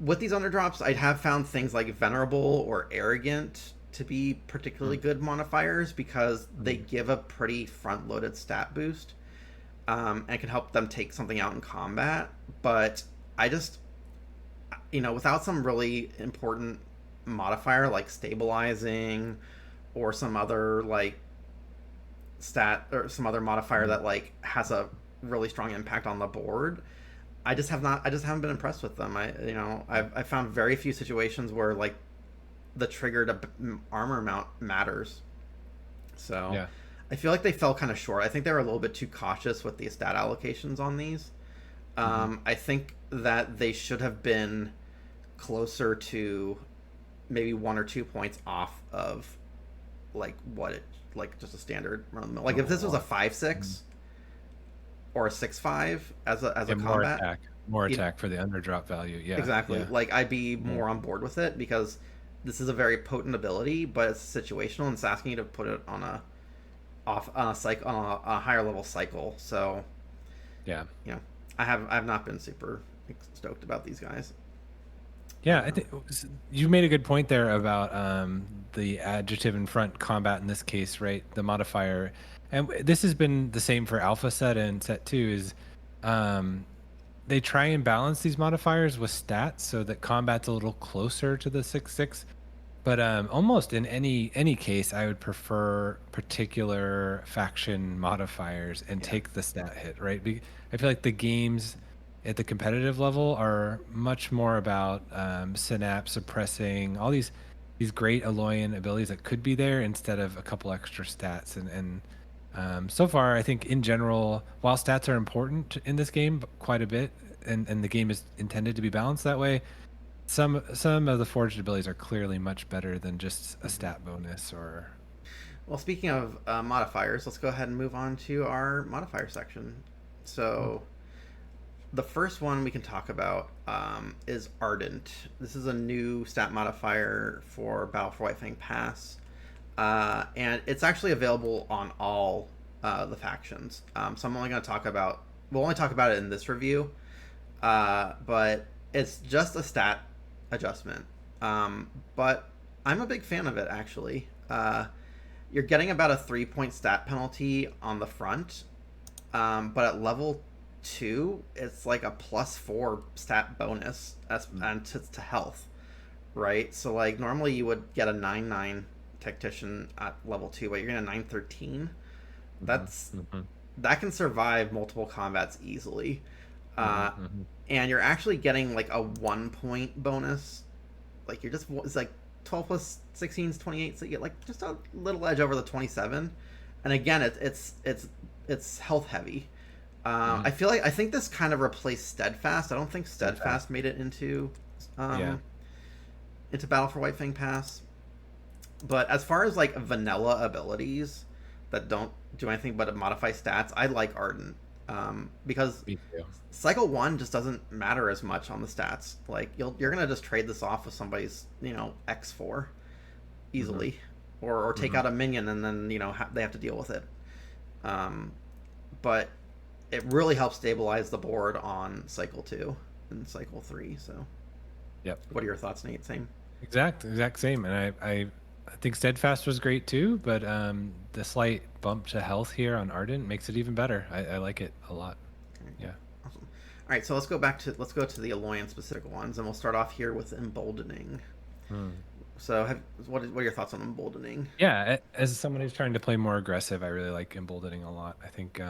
With these underdrops, I have found things like Venerable or Arrogant to be particularly good modifiers because they give a pretty front-loaded stat boost, and can help them take something out in combat. But I just, without some really important modifier like stabilizing or some other like stat or some other modifier that like has a really strong impact on the board, I just haven't been impressed with them. I found very few situations where like the triggered armor amount matters. So yeah. I feel like they fell kind of short. I think they were a little bit too cautious with the stat allocations on these. I think that they should have been closer to maybe 1 or 2 points off of like what it like just a standard run of the mill. Like if this was a 5/6 or a 6/5 as a combat, more attack for the underdrop value. Yeah, exactly. Yeah. Like I'd be more on board with it because this is a very potent ability, but it's situational and it's asking you to put it on a higher level cycle. So yeah, I have not been super stoked about these guys. Yeah, I think you made a good point there about the adjective in front combat in this case, right? The modifier, and this has been the same for alpha set and set two. Is um, they try and balance these modifiers with stats so that combat's a little closer to the 6/6. But almost in any case, I would prefer particular faction modifiers and Yeah. take the stat hit, right? I feel like the games at the competitive level are much more about synapse suppressing all these great Alloyin abilities that could be there instead of a couple extra stats. And so far, I think in general, while stats are important in this game quite a bit, and the game is intended to be balanced that way, some of the forged abilities are clearly much better than just a Mhm. stat bonus or. Well, speaking of modifiers, let's go ahead and move on to our modifier section. Hmm. So, the first one we can talk about is Ardent. This is a new stat modifier for Battle for Whitefang Pass, and it's actually available on all the factions. So I'm only going to talk about. We'll only talk about it in this review, but it's just a stat adjustment. But I'm a big fan of it actually. You're getting about a 3 point stat penalty on the front, but at level two, it's like a +4 stat bonus as and to health, right? So like normally you would get a 9/9 tactician at level two, but you're gonna 9/13. Mm-hmm, That's mm-hmm, that can survive multiple combats easily, uh, mm-hmm, and you're actually getting like a 1 point bonus. Like you're just it's like 12 plus 16 is 28, so you get like just a little edge over the 27. And again, it's health heavy. mm-hmm. I think this kind of replaced Steadfast. I don't think Steadfast. Steadfast made it Yeah. um, into Battle for Whitefang Pass. But as far as like vanilla abilities that don't do anything but modify stats, I like Ardent, because Me too. Cycle One just doesn't matter as much on the stats. Like you're gonna just trade this off with somebody's X4 Mm-hmm, easily, or take mm-hmm. out a minion and then they have to deal with it. Um, but it really helps stabilize the board on cycle two and cycle three. So, Yep. what are your thoughts, Nate? Same. Exact same. And I think Steadfast was great too, but the slight bump to health here on Ardent makes it even better. I like it a lot. Okay, Yeah. awesome. All right, so let's go to the Alloyin specific ones, and we'll start off here with emboldening. Hmm. So, what are your thoughts on emboldening? Yeah, as someone who's trying to play more aggressive, I really like emboldening a lot. I think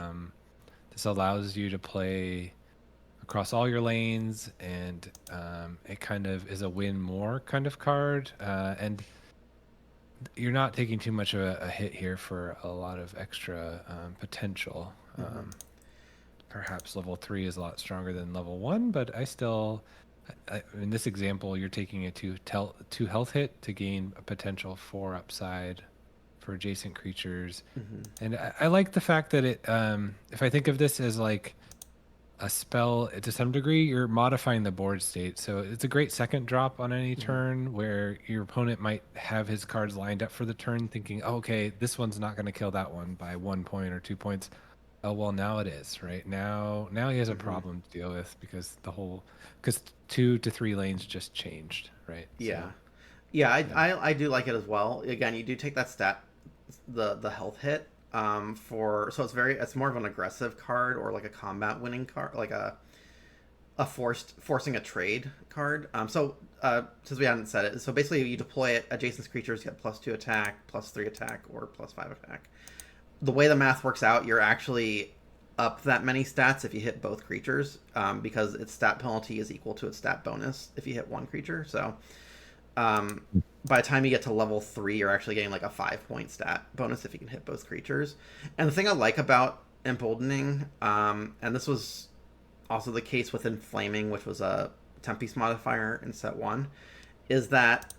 this allows you to play across all your lanes, and it kind of is a win more kind of card. And you're not taking too much of a hit here for a lot of extra potential. Mm-hmm. Perhaps level three is a lot stronger than level one, but I still, in this example, you're taking a two health hit to gain a potential four upside for adjacent creatures. Mm-hmm. And I like the fact that if I think of this as like a spell to some degree, you're modifying the board state. So it's a great second drop on any Mm-hmm. turn where your opponent might have his cards lined up for the turn, thinking, oh, okay, this one's not going to kill that one by 1 point or 2 points. Oh well, now it is right now. He has a Mm-hmm. problem to deal with because 2 to 3 lanes just changed, right? So Yeah, yeah, yeah. I do like it as well. Again, you do take that stat, the health hit, for so it's more of an aggressive card or like a combat winning card, like a forcing a trade card. Since we hadn't said it, so basically you deploy it, adjacent creatures get +2 attack, +3 attack, or +5 attack. The way the math works out, you're actually up that many stats if you hit both creatures, because its stat penalty is equal to its stat bonus if you hit one creature. So um, by the time you get to level three, you're actually getting like a 5 point stat bonus if you can hit both creatures. And the thing I like about emboldening, and this was also the case with inflaming, which was a 10 piece modifier in set one, is that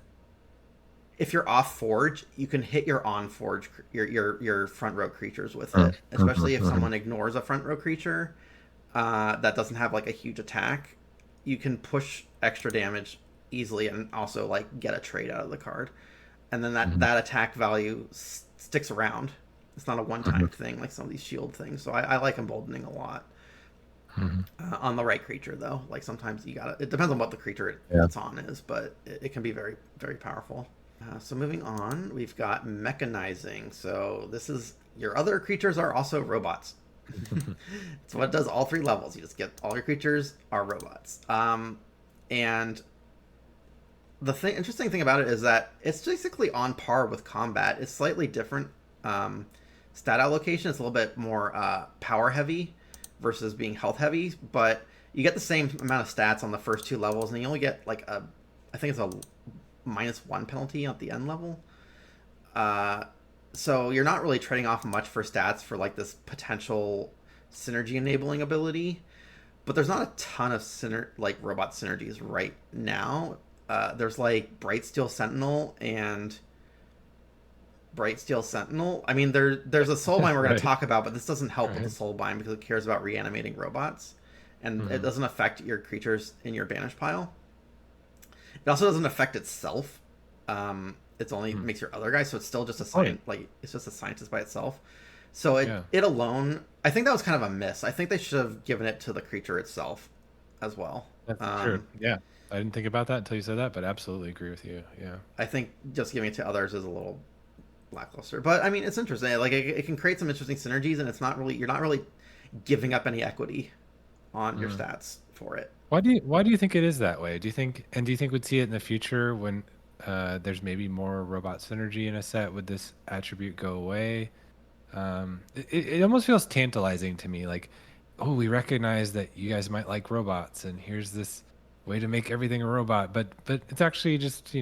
if you're off forge, you can hit your on forge your front row creatures with Mm, it. mhm, Especially if mhm. someone ignores a front row creature that doesn't have like a huge attack, you can push extra damage easily and also like get a trade out of the card, and then Mhm, that attack value sticks around. It's not a one mhm. time thing like some of these shield things. So I like emboldening a lot. On the right creature, though. Like sometimes you gotta. It depends on what the creature Yeah. it's on is, but it can be very, very powerful. So moving on, we've got mechanizing. So this is your other creatures are also robots. It's what it does all 3 levels. You just get all your creatures are robots. And the interesting thing about it is that it's basically on par with combat. It's slightly different stat allocation. It's a little bit more power heavy versus being health heavy, but you get the same amount of stats on the first 2 levels, and you only get like I think it's a -1 penalty at the end level. So you're not really trading off much for stats for like this potential synergy enabling ability, but there's not a ton of like robot synergies right now. There's like Bright Steel Sentinel and Bright Steel Sentinel. I mean, there's a Soulbind we're going to talk about, but this doesn't help with the Soulbind because it cares about reanimating robots, and it doesn't affect your creatures in your banish pile. It also doesn't affect itself. It's only makes your other guy, so it's still just a like it's just a scientist by itself. So it alone, I think that was kind of a miss. I think they should have given it to the creature itself as well. That's true. Yeah, I didn't think about that until you said that, but absolutely agree with you. Yeah, I think just giving it to others is a little lackluster, but I mean it's interesting. Like it can create some interesting synergies, and it's not really you're not really giving up any equity on your stats for it. Why do you think it is that way? Do you think we'd see it in the future when there's maybe more robot synergy in a set? Would this attribute go away? It almost feels tantalizing to me, like, oh, we recognize that you guys might like robots, and here's this way to make everything a robot, but it's actually just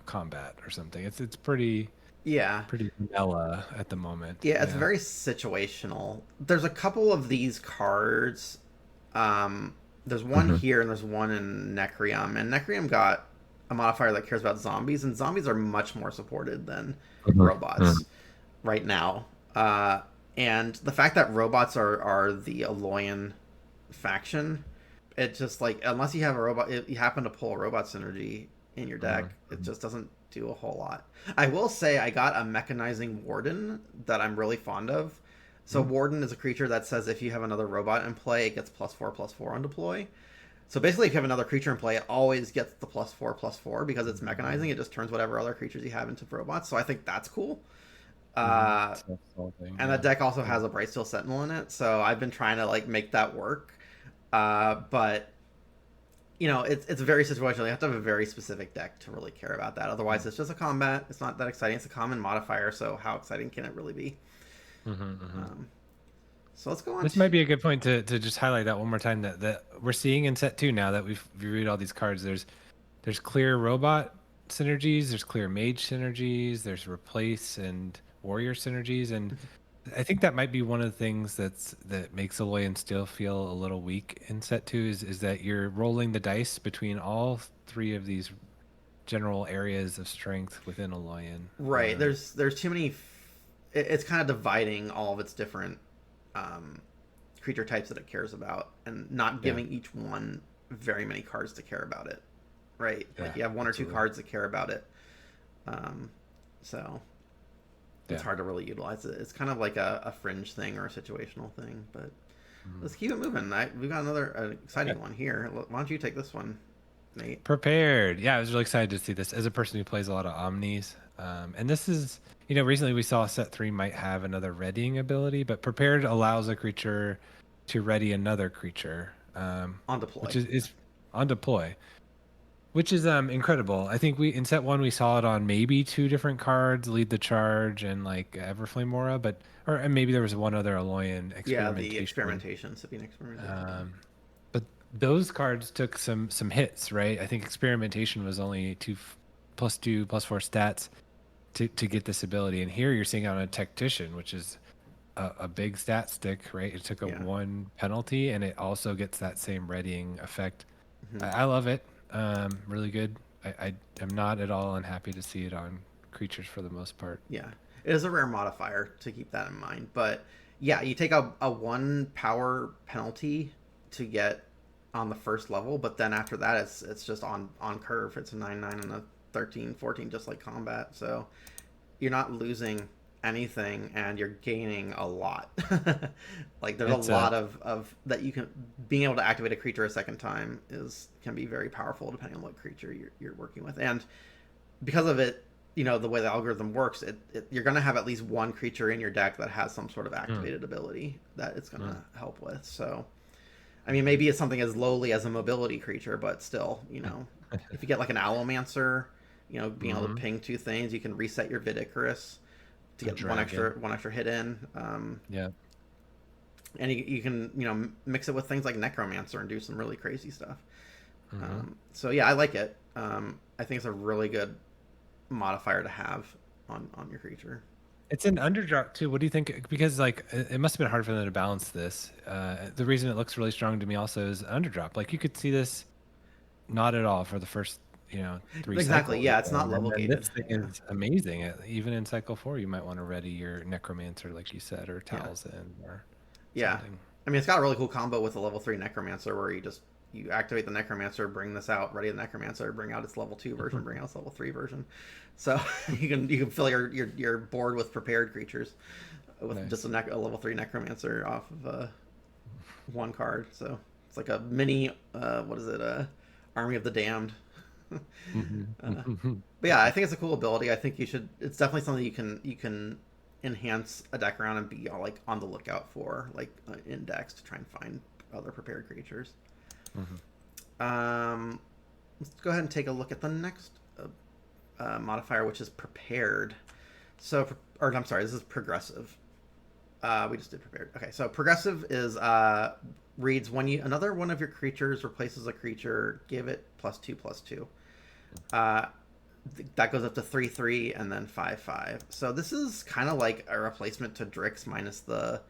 combat or something. It's pretty vanilla at the moment. Yeah, it's very situational. There's a couple of these cards. There's one here and there's one in Necrium, and Necrium got a modifier that cares about zombies, and zombies are much more supported than robots right now. And the fact that robots are the Alloyin faction, it just like unless you have a robot, you happen to pull a robot synergy in your deck, it just doesn't do a whole lot. I will say I got a mechanizing warden that I'm really fond of. So Warden is a creature that says if you have another robot in play, it gets +4/+4 on deploy. So basically, if you have another creature in play, it always gets the +4/+4 because it's mechanizing. It just turns whatever other creatures you have into robots. So I think that's cool. And that deck also has a Bright Steel Sentinel in it. So I've been trying to like make that work. But it's very situational. You have to have a very specific deck to really care about that. Otherwise, it's just a combat. It's not that exciting. It's a common modifier. So how exciting can it really be? So let's go on. This might be a good point to just highlight that one more time that we're seeing in set 2 now that we've reviewed all these cards. There's clear robot synergies, there's clear mage synergies, there's replace and warrior synergies, and I think that might be one of the things that makes Alloyin still feel a little weak in set 2 is that you're rolling the dice between all 3 of these general areas of strength within Alloyin. Right. There's too many. It's kind of dividing all of its different creature types that it cares about, and not giving each one very many cards to care about it. Right. Like you have 1 or 2 cards that care about it. So it's hard to really utilize it. It's kind of like a fringe thing or a situational thing, but let's keep it moving. We've got another exciting one here. Why don't you take this one, Nate? Prepared. Yeah, I was really excited to see this as a person who plays a lot of Omnis. And this is, recently we saw set 3 might have another readying ability, but Prepared allows a creature to ready another creature. On deploy. Which is on deploy. Which is incredible. I think in set 1 we saw it on maybe 2 different cards, Lead the Charge and like Everflame Aura, and maybe there was one other Alloyin experimentation. Yeah, the experimentation, Sabine experimentation. But those cards took some hits, right? I think experimentation was only 2+2/+4 stats to get this ability, and here you're seeing on a Tactician, which is a big stat stick, right? It took a 1 penalty, and it also gets that same readying effect. I love it. Really good. I'm not at all unhappy to see it on creatures for the most part. Yeah, it is a rare modifier to keep that in mind. But yeah, you take a 1 power penalty to get on the first level, but then after that it's just on curve. It's a 9/9 and a 13/14, just like combat. So you're not losing anything and you're gaining a lot. Like there's a It's lot of that you can being able to activate a creature a second time is can be very powerful depending on what creature you're working with. And because of it, the way the algorithm works, you're going to have at least one creature in your deck that has some sort of activated ability that it's going to help with. So I mean, maybe it's something as lowly as a mobility creature, but still, if you get like an Allomancer, being able to ping 2 things, you can reset your Vid Icarus to get one extra hit in. Yeah. And you can mix it with things like Necromancer and do some really crazy stuff. So yeah, I like it. I think it's a really good modifier to have on your creature. It's an underdrop too. What do you think? Because like it must have been hard for them to balance this. The reason it looks really strong to me also is underdrop. Like you could see this not at all for the first 3 Exactly. cycles. Yeah, it's not level And gated. this thing is amazing. Even in cycle 4, you might want to ready your Necromancer, like you said, or Talzin or something. I mean, it's got a really cool combo with the level 3 Necromancer where you activate the Necromancer, bring this out, ready the Necromancer, bring out its level 2 version, bring out its level 3 version. So you can fill your board with prepared creatures with just a level 3 Necromancer off of one card. So it's like a mini Army of the Damned. But yeah, I think it's a cool ability. I think it's definitely something you can enhance a deck around and be on the lookout for, like index, to try and find other prepared creatures. Let's go ahead and take a look at the next modifier, which is prepared. This is progressive. We just did prepared. Okay, so progressive is reads when another one of your creatures replaces a creature, give it +2/+2. That goes up to 3/3 and then 5/5. So this is kind of like a replacement to Drix minus the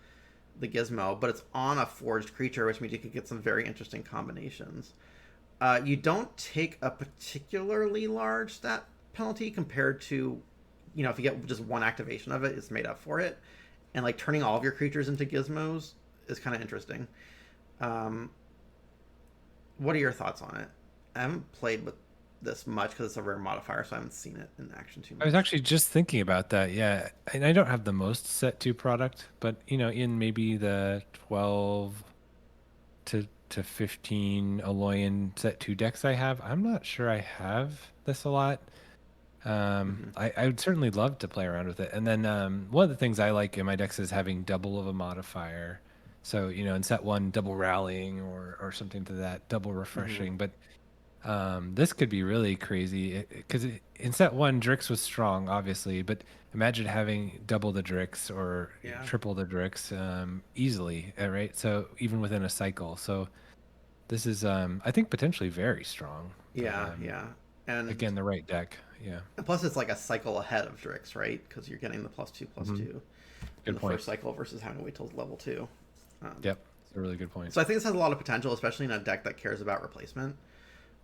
gizmo, but it's on a forged creature, which means you could get some very interesting combinations. You don't take a particularly large stat penalty compared to, if you get just one activation of it, it's made up for it. And like turning all of your creatures into gizmos is kind of interesting. What are your thoughts on it? I haven't played with this much because it's a rare modifier, so I haven't seen it in action too much. I was actually just thinking about that. Yeah, and I don't have the most set 2 product, but in maybe the 12 to 15 Alloyin set 2 decks I have, I'm not sure I have this a lot. I would certainly love to play around with it. And then one of the things I like in my decks is having double of a modifier. So in set 1, double rallying or something to that, double refreshing. But this could be really crazy because in set 1, Drix was strong, obviously, but imagine having double the Drix or triple the Drix easily, right? So even within a cycle. So this is, I think, potentially very strong. Yeah. And again, the right deck. Yeah. And plus, it's like a cycle ahead of Drix, right? Because you're getting the +2/+2 in the first cycle versus having to wait till level 2. Yep, that's a really good point. So I think this has a lot of potential, especially in a deck that cares about replacement.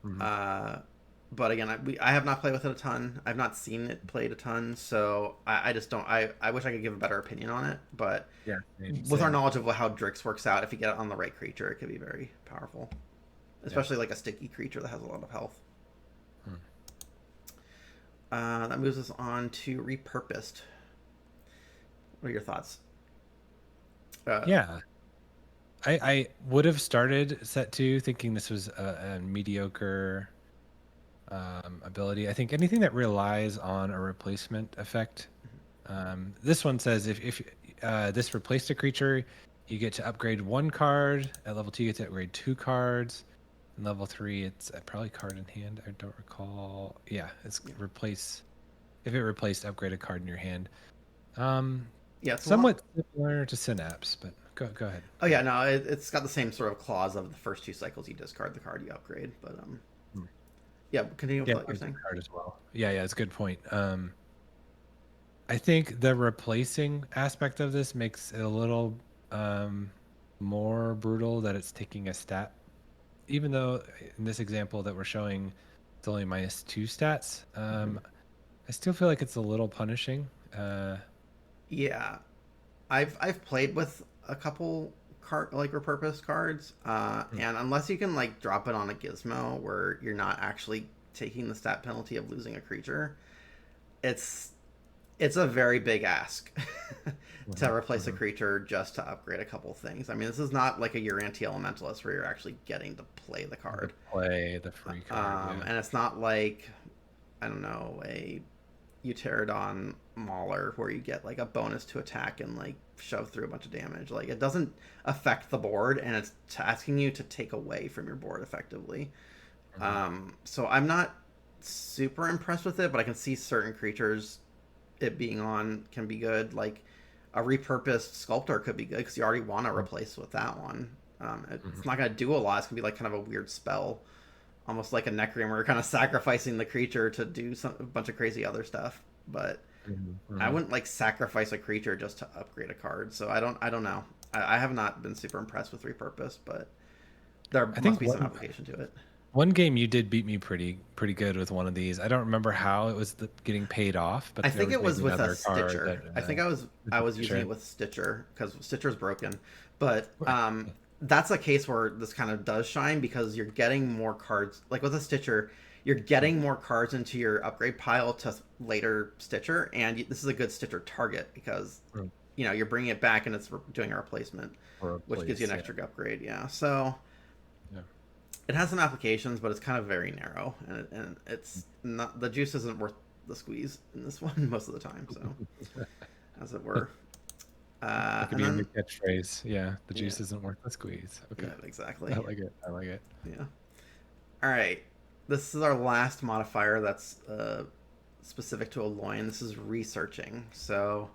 But again, I have not played with it a ton. I've not seen it played a ton, so I just don't. I wish I could give a better opinion on it. But with our knowledge of how Drix works out, if you get it on the right creature, it could be very powerful, especially like a sticky creature that has a lot of health. That moves us on to repurposed. What are your thoughts? I would have started set 2 thinking this was a mediocre ability. I think anything that relies on a replacement effect. This one says if this replaced a creature, you get to upgrade 1 card. At level 2, you get to upgrade 2 cards. And level 3, it's probably card in hand. I don't recall. Yeah, it's replace. If it replaced, upgrade a card in your hand. It's somewhat similar to Synapse, but go ahead. Oh yeah, no, it's got the same sort of clause of the first 2 cycles you discard the card you upgrade, but continue with what you're saying. Card as well. Yeah, it's a good point. I think the replacing aspect of this makes it a little more brutal that it's taking a stat. Even though in this example that we're showing, it's only -2 stats. I still feel like it's a little punishing. Yeah, I've played with a couple repurposed cards, and unless you can drop it on a gizmo where you're not actually taking the stat penalty of losing a creature, it's It's a very big ask to Mhm, replace a mhm. creature just to upgrade a couple things. I mean, this is not like a Uranti Elementalist where you're actually getting to play the The card. play, the free card, yeah. And it's not like, I don't know, a Pterodon Mauler where you get like a bonus to attack and like shove through a bunch of damage. Like it doesn't affect the board, and it's asking you to take away from your board effectively. Mhm, So I'm not super impressed with it, but I can see certain creatures it being on can be good. Like a repurposed Sculptor could be good because you already want to mhm, replace with that one. mhm. It's not going to do a lot. It's going to be like kind of a weird spell, almost like a Necrim where you're kind of sacrificing the creature to do a bunch of crazy other stuff. But Mhm, I mhm. wouldn't like sacrifice a creature just to upgrade a card. So I don't know. I have not been super impressed with repurpose, but there I must think be some one application to it. one game you did beat me pretty good with one of these. I don't remember how it was getting paid off, I but there think was it was maybe with a another card that Stitcher. I think I was using sure. it with Stitcher because Stitcher's broken. But that's a case where this kind of does shine because you're getting more cards. Like with a Stitcher, you're getting more cards into your upgrade pile to later Stitcher, and this is a good Stitcher target because Mm, you're bringing it back and it's doing a replacement, or a which gives you an place, yeah. extra upgrade. Yeah, so Yeah. it has some applications, but it's kind of very narrow, and it's not the juice isn't worth the squeeze in this one most of the time. So, as it were, That could and be a new then catchphrase. Yeah, the yeah, juice isn't worth the squeeze. Okay. yeah, I exactly. like it. I like it. Yeah. All right, this is our last modifier that's specific to Alloyin. This is researching. So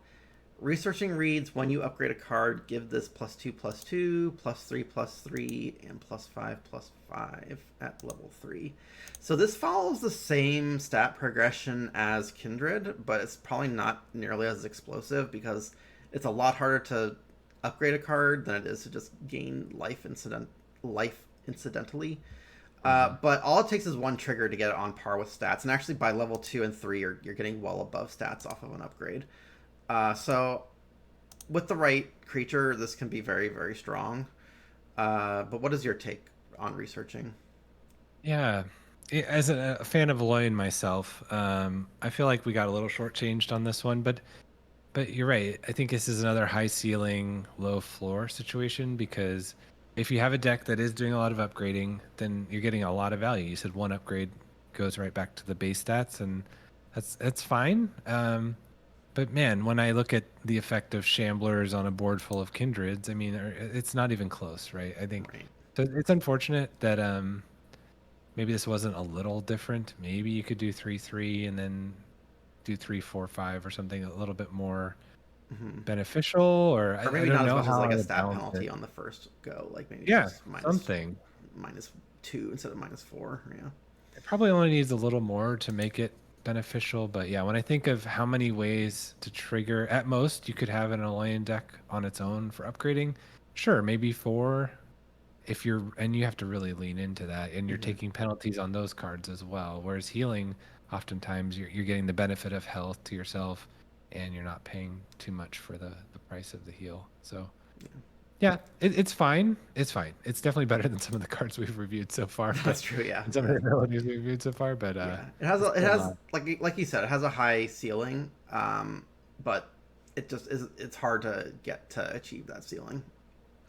researching reads when you upgrade a card, give this +2/+2, +3/+3, and +5/+5 at level 3. So this follows the same stat progression as Kindred, but it's probably not nearly as explosive because it's a lot harder to upgrade a card than it is to just gain life incidentally. Hmm. But all it takes is one trigger to get it on par with stats, and actually by level 2 and 3, you're getting well above stats off of an upgrade. So with the right creature, this can be very, very strong. But what is your take on researching? Yeah. As a fan of Alloyin myself, I feel like we got a little shortchanged on this one, but you're right. I think this is another high ceiling, low floor situation because if you have a deck that is doing a lot of upgrading, then you're getting a lot of value. You said one upgrade goes right back to the base stats, and that's fine. But man, when I look at the effect of Shamblers on a board full of Kindreds, I mean, it's not even close, right? I think Right. so. It's unfortunate that maybe this wasn't a little different. Maybe you could do 3/3 and then do 3/4/5 or something a little bit more Mm-hmm. beneficial, or Or I maybe don't not as know much as how like I a would stat balance penalty it. on the first go, like maybe Yeah, just something. minus 2 instead of -4. Yeah. It probably only needs a little more to make it beneficial, but yeah, when I think of how many ways to trigger, at most you could have an Alloyin deck on its own for upgrading. Sure, maybe four if you're, and you have to really lean into that, and you're Mm-hmm. taking penalties on those cards as well. Whereas healing, oftentimes you're getting the benefit of health to yourself, and you're not paying too much for the price of the heal. So Yeah. yeah, it's fine. It's fine. It's definitely better than some of the cards we've reviewed so far, but That's true. Yeah. and some of the abilities we've reviewed so far, but Yeah. it's It still has not. like you said, it has a high ceiling. But it just is. It's hard to get to achieve that ceiling.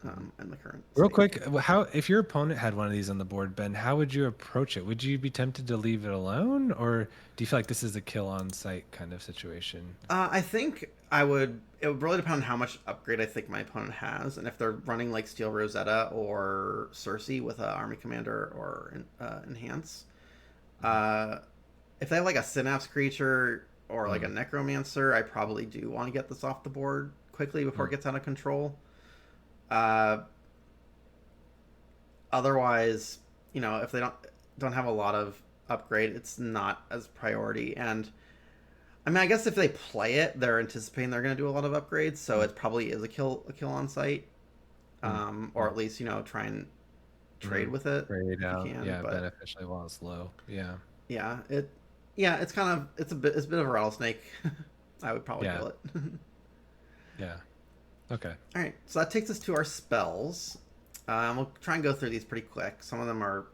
Mhm. In the current Real state. quick, how if your opponent had one of these on the board, Ben, how would you approach it? Would you be tempted to leave it alone, or do you feel like this is a kill on sight kind of situation? I think I would. It would really depend on how much upgrade I think my opponent has, and if they're running like Steel Rosetta or Cersei with a Army Commander or Enhance. Mhm. Uh, if they have like a Synapse creature or like a Mm, Necromancer, I probably do want to get this off the board quickly before it mm, gets out of control. Uh, Otherwise, if they don't have a lot of upgrade, it's not as priority. And I mean, I guess if they play it, they're anticipating they're going to do a lot of upgrades, so mm, it probably is a kill on site, mm, or mm, at least try and trade mm. with it Trade if you out, can. yeah, But beneficially while it's low. Yeah, yeah, it's kind of it's a bit of a rattlesnake. I would probably yeah, kill it. yeah. Okay. All right, so that takes us to our spells. We'll try and go through these pretty quick. Some of them are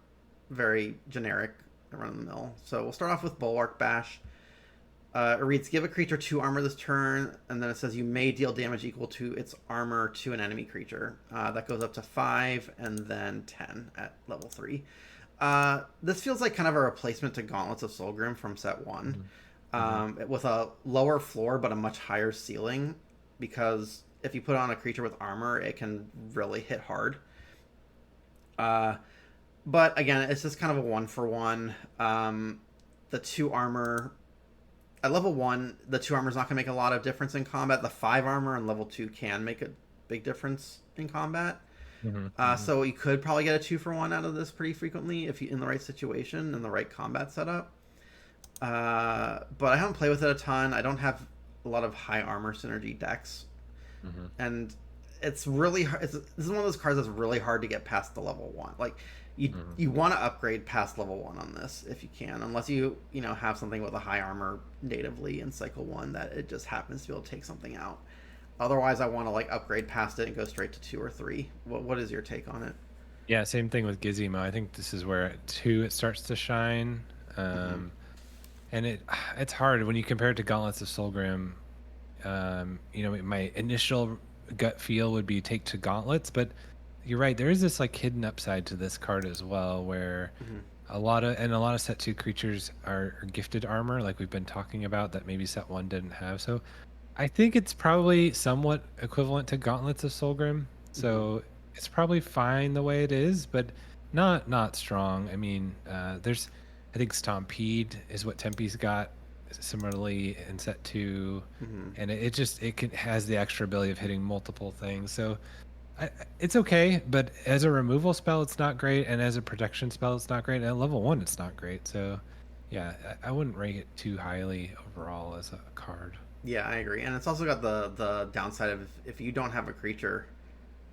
very generic, run of the mill. So we'll start off with Bulwark Bash. It reads, give a creature 2 armor this turn, and then it says you may deal damage equal to its armor to an enemy creature. That goes up to 5 and then 10 at level 3. This feels like kind of a replacement to Gauntlets of Solgrim from set 1, with a lower floor but a much higher ceiling, because if you put on a creature with armor, it can really hit hard. But again, it's just kind of a 1-for-1. The 2 armor... At level 1, the 2 armor is not going to make a lot of difference in combat. The 5 armor on level 2 can make a big difference in combat. So you could probably get a 2-for-1 out of this pretty frequently if you in the right situation and the right combat setup. But I haven't played with it a ton. I don't have a lot of high armor synergy decks, and it's really this is one of those cards that's really hard to get past the level 1. Like you want to upgrade past level 1 on this if you can, unless you have something with a high armor natively in cycle 1 that it just happens to be able to take something out. Otherwise, I want to like upgrade past it and go straight to 2 or 3. What is your take on it? Yeah, same thing with Gizmo. I think this is where at 2 it starts to shine, and it's hard when you compare it to Gauntlets of Solgrim. My initial gut feel would be take to Gauntlets, but you're right. There is this like hidden upside to this card as well, where a lot of set 2 creatures are gifted armor, like we've been talking about, that maybe set 1 didn't have. So I think it's probably somewhat equivalent to Gauntlets of Solgrim. So it's probably fine the way it is, but not strong. I mean, I think Stampede is what Tempe's got similarly in set 2, and it has the extra ability of hitting multiple things. So it's okay, but as a removal spell, it's not great, and as a protection spell, it's not great. And at level 1, it's not great. So, yeah, I wouldn't rate it too highly overall as a card. Yeah, I agree, and it's also got the downside of if you don't have a creature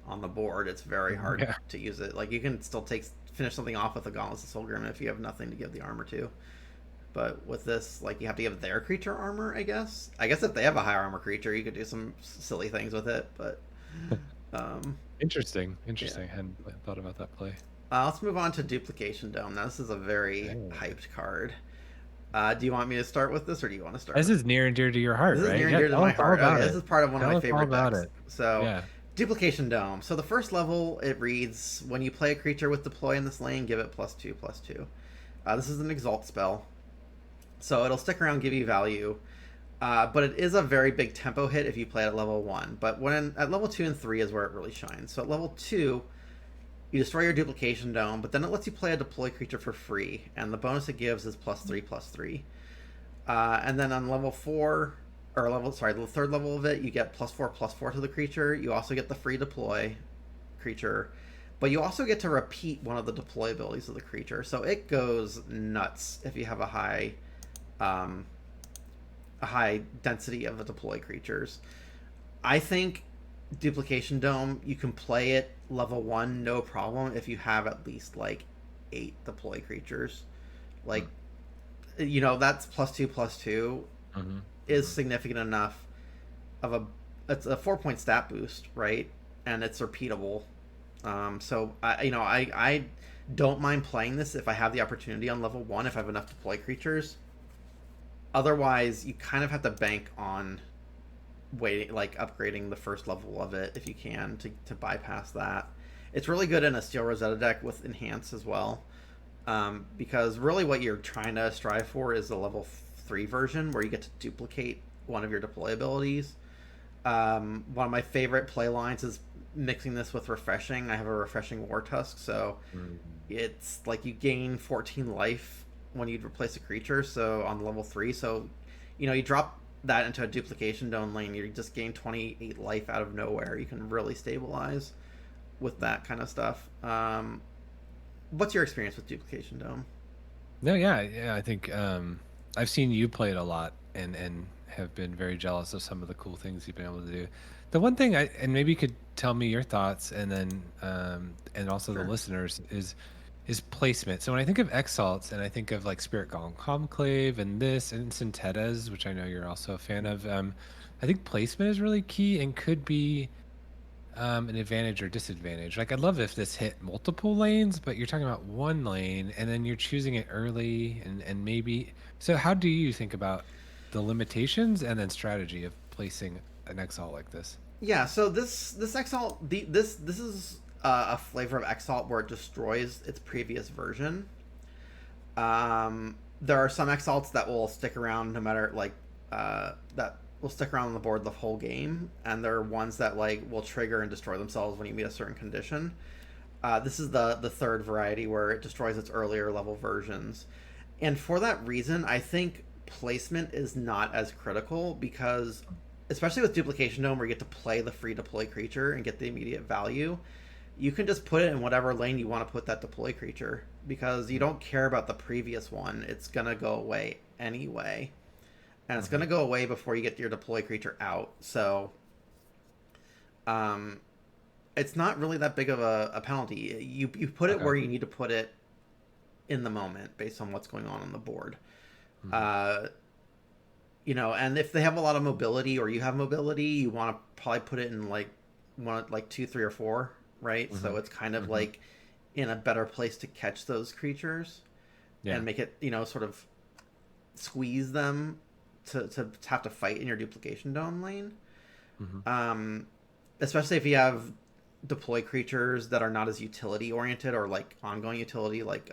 on the board, it's very hard to use it. Like you can still finish something off with a Gauntlets of Solgrim if you have nothing to give the armor to. But with this, like you have to give their creature armor, I guess. I guess if they have a high armor creature, you could do some silly things with it, but. Interesting. I hadn't thought about that play. Let's move on to Duplication Dome. Now, this is a very hyped card. Do you want me to start with this, or do you want to start? This is near and dear to your heart, right? This is near and dear to my heart. Okay, this is part of one of my favorite decks. So, Duplication Dome. So the first level, it reads, when you play a creature with deploy in this lane, give it +2/+2. This is an Exalt spell. So it'll stick around, give you value. But it is a very big tempo hit if you play it at level 1. But at level 2 and 3 is where it really shines. So at level 2, you destroy your Duplication Dome, but then it lets you play a deploy creature for free, and the bonus it gives is +3/+3. And then on level 4, the third level of it, you get +4/+4 to the creature. You also get the free deploy creature, but you also get to repeat one of the deploy abilities of the creature. So it goes nuts if you have a high density of the deploy creatures. I think Duplication Dome, you can play it level 1 no problem if you have at least like 8 deploy creatures. Like that's +2/+2 is significant enough it's a 4-point stat boost, right? And it's repeatable. So I don't mind playing this if I have the opportunity on level 1, if I have enough deploy creatures. Otherwise, you kind of have to bank on upgrading the first level of it if you can to bypass that. It's really good in a Steel Rosetta deck with Enhance as well, because really what you're trying to strive for is the level 3 version where you get to duplicate one of your deploy abilities. One of my favorite play lines is mixing this with Refreshing. I have a Refreshing War Tusk, so it's like you gain 14 life when you replace a creature, so on level 3. So you drop that into a Duplication Dome lane, you just gain 28 life out of nowhere. You can really stabilize with that kind of stuff. What's your experience with Duplication Dome? No, yeah, I think I've seen you play it a lot and have been very jealous of some of the cool things you've been able to do. The one thing and maybe you could tell me your thoughts, and then and also the listeners, is placement. So when I think of Exalts and I think of like Spirit Golem Conclave and this and Synthetas, which I know you're also a fan of, I think placement is really key and could be an advantage or disadvantage. Like I'd love if this hit multiple lanes, but you're talking about one lane and then you're choosing it early and maybe. So how do you think about the limitations and then strategy of placing an exalt like this. Yeah, so this Exalt this is a flavor of Exalt where it destroys its previous version. There are some Exalts that will stick around no matter that will stick around on the board the whole game, and there are ones that like will trigger and destroy themselves when you meet a certain condition. This is the third variety where it destroys its earlier level versions, and for that reason, I think placement is not as critical because, especially with Duplication Dome, where you get to play the free deploy creature and get the immediate value, you can just put it in whatever lane you want to put that deploy creature because you don't care about the previous one. It's gonna go away anyway, and it's gonna go away before you get your deploy creature out. So, it's not really that big of a penalty. You put it where you need to put it in the moment based on what's going on the board. You know, and if they have a lot of mobility or you have mobility, you want to probably put it in like 2, 3, or 4, right? So it's kind of like in a better place to catch those creatures and make it, you know, sort of squeeze them to have to fight in your Duplication Dome lane. Especially if you have deploy creatures that are not as utility oriented or like ongoing utility, like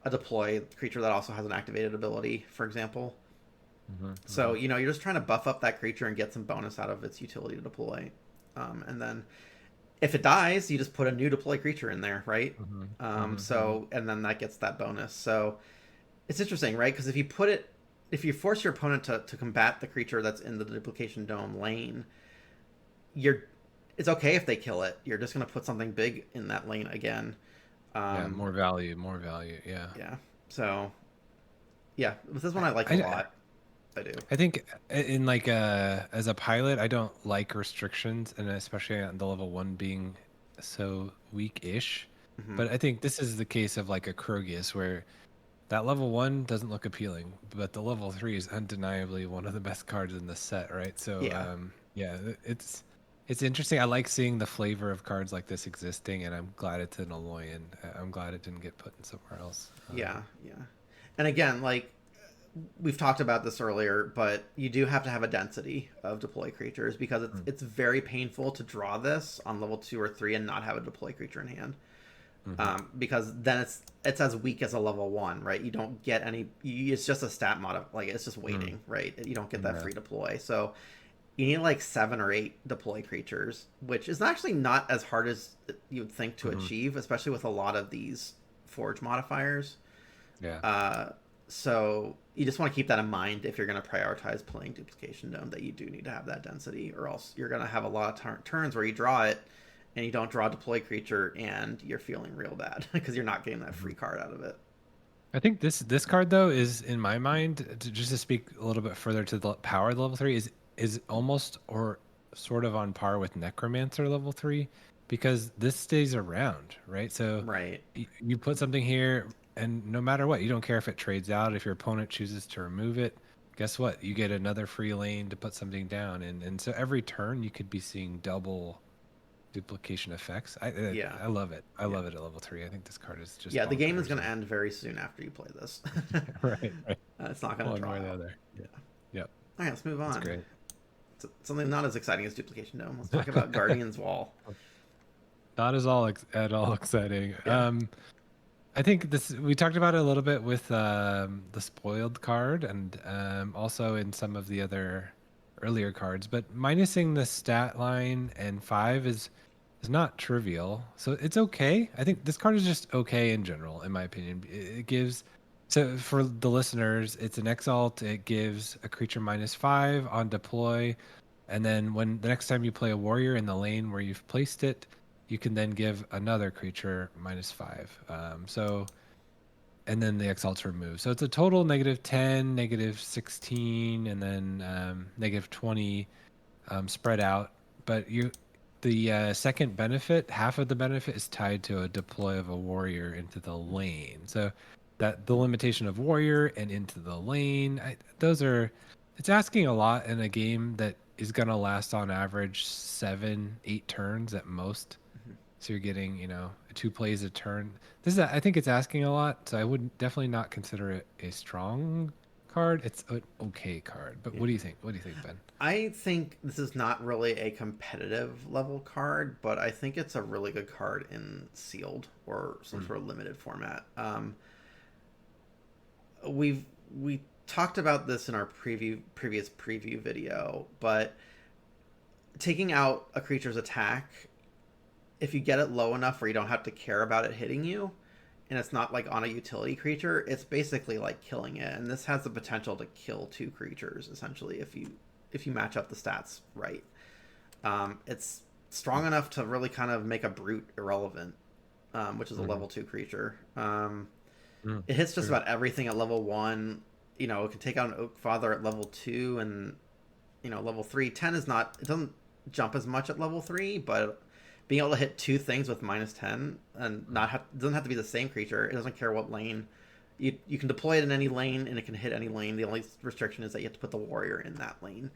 a deploy creature that also has an activated ability, for example. So, you know, you're just trying to buff up that creature and get some bonus out of its utility to deploy. And then if it dies, you just put a new deploy creature in there, right? So, and then that gets that bonus. So it's interesting, right? Because if you force your opponent to combat the creature that's in the Duplication Dome lane, it's okay if they kill it. You're just going to put something big in that lane again. More value. Yeah. Yeah. So, yeah, this one I like a lot. I do. I think in like as a pilot, I don't like restrictions, and especially on the level 1 being so weak-ish. But I think this is the case of like a Krogius, where that level 1 doesn't look appealing, but the level 3 is undeniably one of the best cards in the set, right? So it's interesting. I like seeing the flavor of cards like this existing, and I'm glad it's in Alloyin. I'm glad it didn't get put in somewhere else. Yeah. And again, like we've talked about this earlier, but you do have to have a density of deploy creatures because it's very painful to draw this on level 2 or 3 and not have a deploy creature in hand. Because then it's as weak as a level 1, right? You don't get any. It's just a stat mod, like it's just waiting, right? You don't get that free deploy, so you need like 7 or 8 deploy creatures, which is actually not as hard as you would think to achieve, especially with a lot of these Forge modifiers. So you just want to keep that in mind if you're going to prioritize playing Duplication Dome, that you do need to have that density, or else you're going to have a lot of turns where you draw it and you don't draw a deploy creature and you're feeling real bad because you're not getting that free card out of it. I think this card though is, in my mind, just to speak a little bit further to the power of level 3, is almost or sort of on par with Necromancer level 3, because this stays around, right? So you put something here, and no matter what, you don't care if it trades out. If your opponent chooses to remove it, guess what? You get another free lane to put something down, and so every turn you could be seeing double duplication effects. I love it. I love it at level 3. I think this card is just the game is going to end very soon after you play this. right. It's not going to draw. One or the other. Yep. All right, let's move on. That's great. Something not as exciting as Duplication Dome. Let's talk about Guardian's Wall. Not at all exciting. Yeah. I think we talked about it a little bit with the spoiled card, and also in some of the other earlier cards, but minusing the stat line and 5 is not trivial, so it's okay. I think this card is just okay in general, in my opinion. It gives, so for the listeners, it's an Exalt. It gives a creature -5 on deploy, and then when the next time you play a warrior in the lane where you've placed it, you can then give another creature -5. So, and then the Exalt's removed. So it's a total -10, -16, and then -20 spread out. But the second benefit, half of the benefit, is tied to a deploy of a warrior into the lane. So that the limitation of warrior and into the lane, it's asking a lot in a game that is going to last on average 7-8 turns at most. So you're getting, 2 plays a turn. I think it's asking a lot, so I would definitely not consider it a strong card. It's an okay card. But Yeah. what do you think? What do you think, Ben? I think this is not really a competitive level card, but I think it's a really good card in sealed or some Mm. sort of limited format. We talked about this in our previous preview video, but taking out a creature's attack, if you get it low enough where you don't have to care about it hitting you, and it's not like on a utility creature, it's basically like killing it. And this has the potential to kill two creatures essentially if you match up the stats right. It's strong enough to really kind of make a brute irrelevant, which is a Mm-hmm. level 2 creature. Mm, It hits just true. about everything at level 1. You know, it can take out an Oak Father at level 2, and level 3. 10 is not, it doesn't jump as much at level 3, but being able to hit two things with minus 10 and not have, doesn't have to be the same creature. It doesn't care what lane. You can deploy it in any lane, and it can hit any lane. The only restriction is that you have to put the warrior in that lane.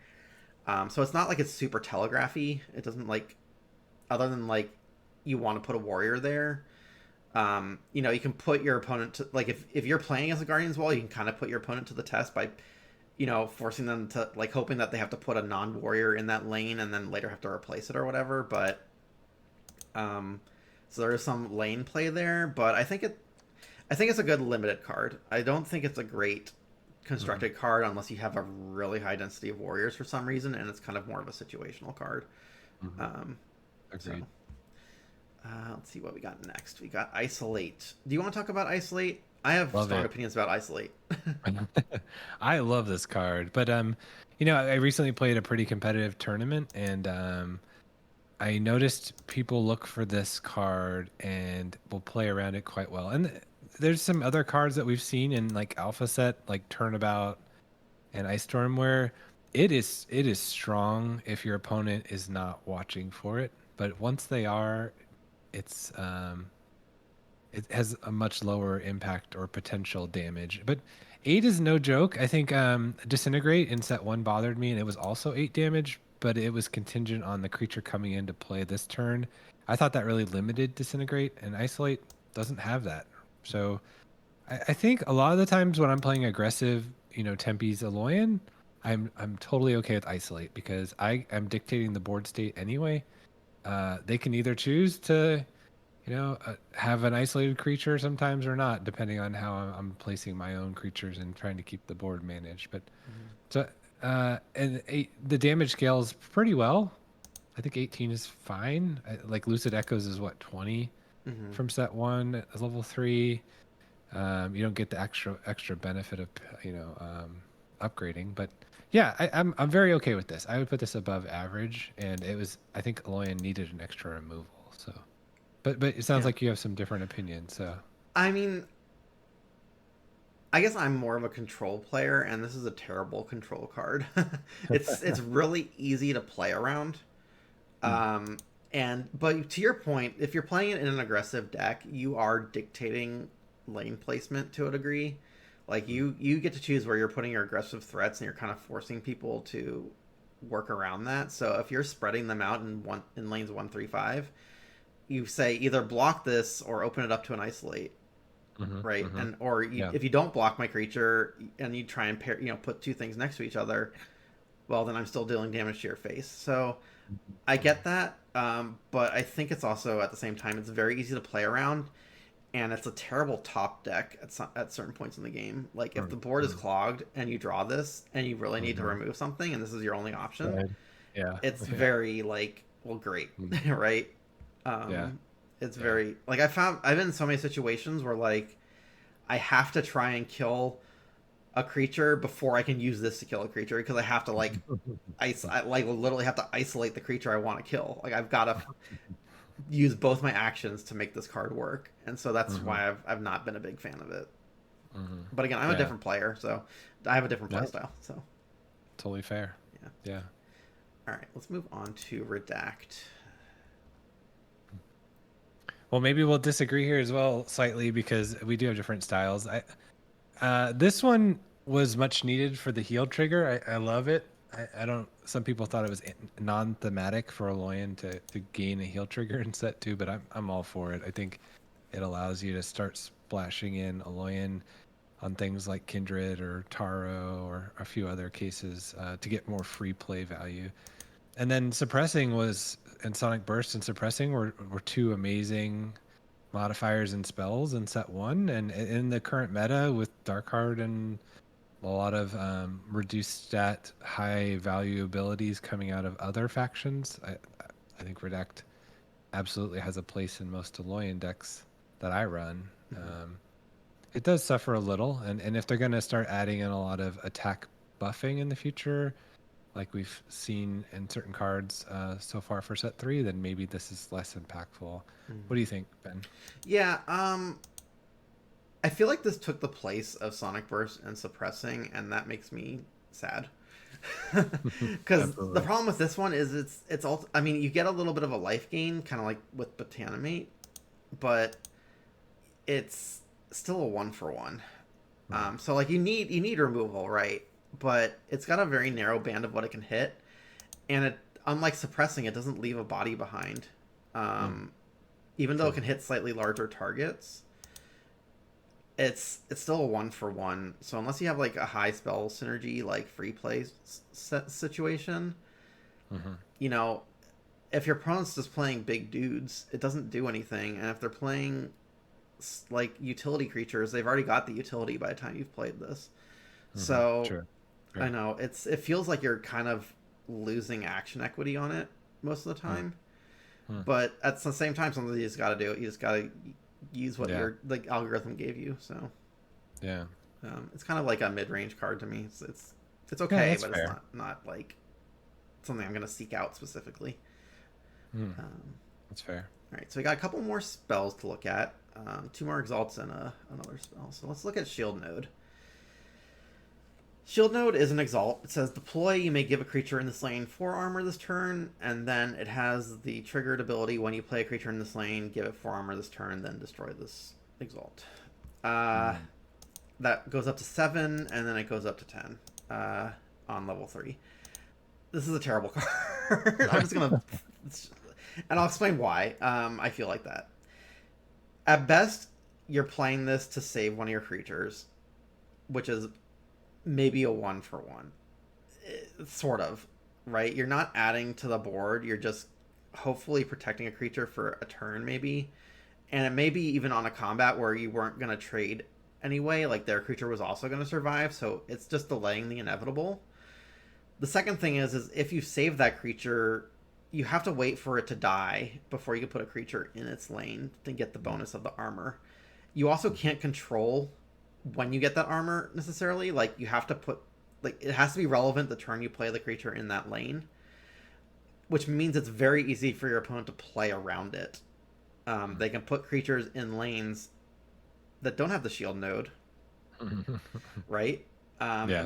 So it's not like it's super telegraphy. It doesn't like, other than like you want to put a warrior there. You can put your opponent to, like, if you're playing as a Guardian's Wall, you can kind of put your opponent to the test by forcing them to, like, hoping that they have to put a non-warrior in that lane and then later have to replace it or whatever. But so there is some lane play there, but I think it's a good limited card. I don't think it's a great Mm-hmm. constructed card unless you have a really high density of warriors for some reason, and it's kind of more of a situational card. Mm-hmm. Um, so Agreed. let's see what we got next. We got Isolate. Do you want to talk about Isolate? I have Love strong it. opinions about Isolate. I love this card, but I recently played a pretty competitive tournament, and I noticed people look for this card and will play around it quite well. And there's some other cards that we've seen in like Alpha Set, like Turnabout and Ice Storm, where it is strong if your opponent is not watching for it. But once they are, it's it has a much lower impact or potential damage. But 8 is no joke. I think Disintegrate in set 1 bothered me, and it was also 8 damage, but it was contingent on the creature coming into play this turn. I thought that really limited Disintegrate, and Isolate doesn't have that. So I think a lot of the times when I'm playing aggressive, Tempe's Alloyin, I'm totally okay with Isolate because I am dictating the board state anyway. They can either choose to have an isolated creature sometimes or not, depending on how I'm placing my own creatures and trying to keep the board managed. But so, the damage scales pretty well. I think 18 is fine. Like Lucid Echoes is what, 20 Mm-hmm. from set 1 at level 3. You don't get the extra benefit of upgrading, but yeah, I'm very okay with this. I would put this above average, and I think Aloyan needed an extra removal, so. But it sounds Yeah. like you have some different opinions. So. I mean, I guess I'm more of a control player, and this is a terrible control card. It's really easy to play around. Mm, Um, but to your point, if you're playing it in an aggressive deck, you are dictating lane placement to a degree. Like mm, you get to choose where you're putting your aggressive threats, and you're kind of forcing people to work around that. So if you're spreading them out in lanes 1, 3, 5, you say either block this or open it up to an isolate, right? mm-hmm. And or Yeah. if you don't block my creature and you try and pair, put two things next to each other, well then I'm still dealing damage to your face. So I Mm-hmm. get that, but I think it's also at the same time it's very easy to play around, and it's a terrible top deck at certain points in the game. Like if the board is Mm-hmm. clogged and you draw this and you really need to Mm-hmm. remove something and this is your only option, Right. Yeah. it's Yeah. very like, well, great, Mm, right? yeah. It's Yeah. very like I've been in so many situations where like I have to try and kill a creature before I can use this to kill a creature because I have to like I like literally have to isolate the creature I want to kill. Like I've got to use both my actions to make this card work, and so that's Mm-hmm. why I've not been a big fan of it. Mm-hmm. But again, I'm a Yeah. different player, so I have a different play No, style. So totally fair. yeah. Yeah. All right, let's move on to Redact. Well, maybe we'll disagree here as well slightly because we do have different styles. This one was much needed for the heal trigger. I love it. I don't. Some people thought it was non-thematic for a Loyan to gain a heal trigger in set 2, but I'm all for it. I think it allows you to start splashing in a Loyan on things like Kindred or Taro or a few other cases to get more free play value. And then suppressing was, and Sonic Burst and suppressing were two amazing modifiers and spells in set one. And in the current meta with Darkheart and a lot of reduced stat, high value abilities coming out of other factions, I think Redact absolutely has a place in most Alloyin decks that I run. It does suffer a little, and if they're going to start adding in a lot of attack buffing in the future, like we've seen in certain cards so far for set 3, then maybe this is less impactful. What do you think, Ben? Yeah, I feel like this took the place of Sonic Burst and suppressing, and that makes me sad. Because the problem with this one is it's all. I mean, you get a little bit of a life gain, kind of like with Botanimate, but it's still a 1-for-1. So like you need removal, right? But it's got a very narrow band of what it can hit, and it, unlike suppressing, it doesn't leave a body behind. Even though it can hit slightly larger targets, it's still a 1-for-1. So unless you have like a high spell synergy, like free play situation, you know, if your opponent's just playing big dudes, it doesn't do anything. And if they're playing like utility creatures, they've already got the utility by the time you've played this. So Sure. I know it feels like you're kind of losing action equity on it most of the time. But at the same time, something you just got to do. You just got to use what your the algorithm gave you. So yeah, it's kind of like a mid-range card to me. It's okay, yeah, but fair. it's not like something I'm gonna seek out specifically. That's fair. All right, so we got a couple more spells to look at. 2 more exalts and another spell. So let's look at Shield Node. Shield Node is an exalt. It says deploy, you may give a creature in this lane 4 armor this turn, and then it has the triggered ability when you play a creature in this lane, give it 4 armor this turn, then destroy this exalt. That goes up to 7, and then it goes up to 10 on level 3. This is a terrible card. I'm just gonna... And I'll explain why I feel like that. At best, you're playing this to save one of your creatures, which is maybe a 1-for-1. Sort of, right? You're not adding to the board. You're just hopefully protecting a creature for a turn, maybe. And it may be even on a combat where you weren't going to trade anyway. Like, their creature was also going to survive, so it's just delaying the inevitable. The second thing is if you save that creature, you have to wait for it to die before you can put a creature in its lane to get the bonus of the armor. You also can't control when you get that armor necessarily. Like, you have to put, like, it has to be relevant the turn you play the creature in that lane, which means it's very easy for your opponent to play around it. They can put creatures in lanes that don't have the shield node, right?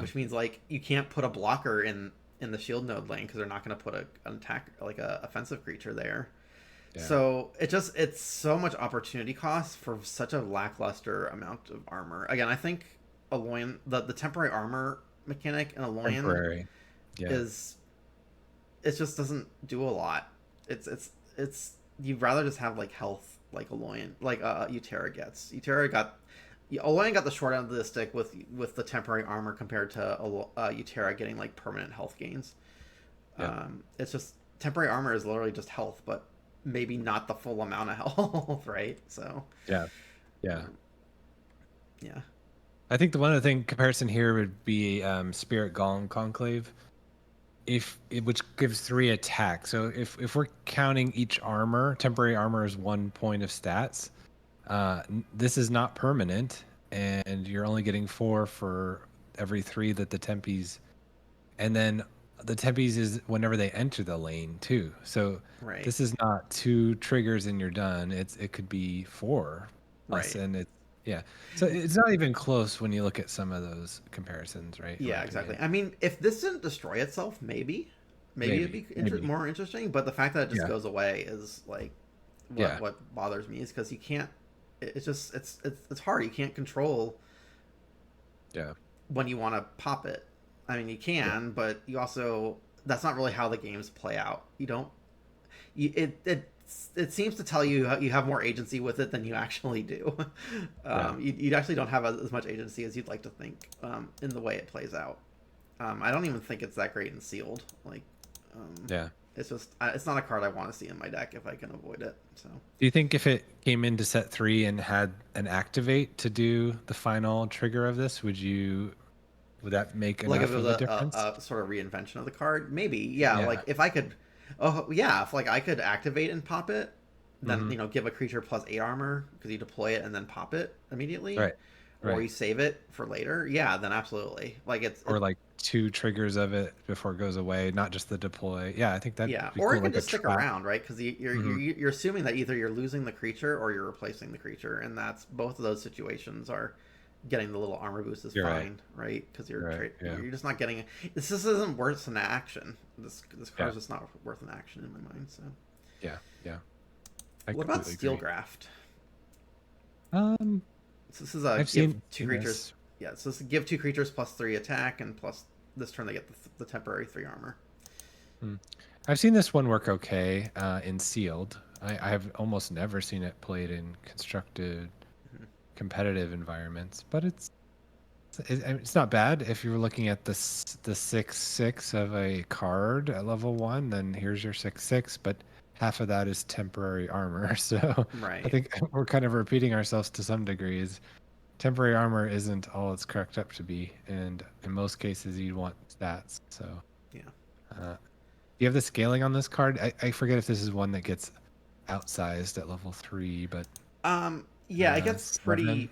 Which means, like, you can't put a blocker in the shield node lane because they're not going to put an attack, like a offensive creature there. So it's so much opportunity cost for such a lackluster amount of armor. Again, I think Alloyin, the temporary armor mechanic in Alloyin is, it just doesn't do a lot. It's you'd rather just have like health like Alloyin, like Utera gets. Alloyin got the short end of the stick with the temporary armor compared to Utera getting like permanent health gains. It's just temporary armor is literally just health, but maybe not the full amount of health, right? So yeah. I think the one other thing comparison here would be Spirit Golem Conclave, which gives 3 attacks. So if we're counting each armor, temporary armor is 1 point of stats. This is not permanent, and you're only getting 4 for every 3 that the Tempe's, and then the Tempe's is whenever they enter the lane too. So this is not 2 triggers and you're done. it could be 4 plus, and it's so it's not even close when you look at some of those comparisons, right? Yeah, exactly. I mean, if this didn't destroy itself, maybe it'd be more interesting. But the fact that it just goes away is like what bothers me, is because you can't. It's just it's hard. You can't control. When you want to pop it, I mean, you can, but you also, that's not really how the games play out. You don't. It it seems to tell you you have more agency with it than you actually do. You actually don't have as much agency as you'd like to think in the way it plays out. I don't even think it's that great in sealed. Like, Yeah. it's just it's not a card I want to see in my deck if I can avoid it. So, Do you think if it came into set 3 and had an activate to do the final trigger of this, would that make like if enough it was of a difference? a sort of reinvention of the card, maybe, yeah. Yeah. Like if I could, oh yeah, if like I could activate and pop it, then Hmm. give a creature +8 armor because you deploy it and then pop it immediately, Right. or Right. you save it for later. Yeah, then absolutely. Like Or like 2 triggers of it before it goes away, not just the deploy. Yeah, I think that'd yeah, be or cool, it can like a just stick trap. around, right? Because Hmm. you're assuming that either you're losing the creature or you're replacing the creature, and that's both of those situations are getting the little armor boost is You're right. fine, right? Because You're right. Yeah. you're just not getting this. This isn't worth an action. This card Yeah. is just not worth an action in my mind. So, Yeah. Yeah. I what about completely agree. Steelgraft? Um, So this is a I've give seen two seen creatures. this. Yeah, so this is give 2 creatures +3 attack, and plus this turn they get the temporary 3 armor. Hmm. I've seen this one work okay in sealed. I have almost never seen it played in constructed Mhm. competitive environments, but it's not bad. If you were looking at the 6/6 of a card at level 1, then here's your 6/6, but half of that is temporary armor. So I Right. think we're kind of repeating ourselves to some degrees. Temporary armor isn't all it's cracked up to be, and in most cases you'd want stats. So Yeah. do you have the scaling on this card? I forget if this is one that gets outsized at level 3, but Yeah, it gets 7. pretty.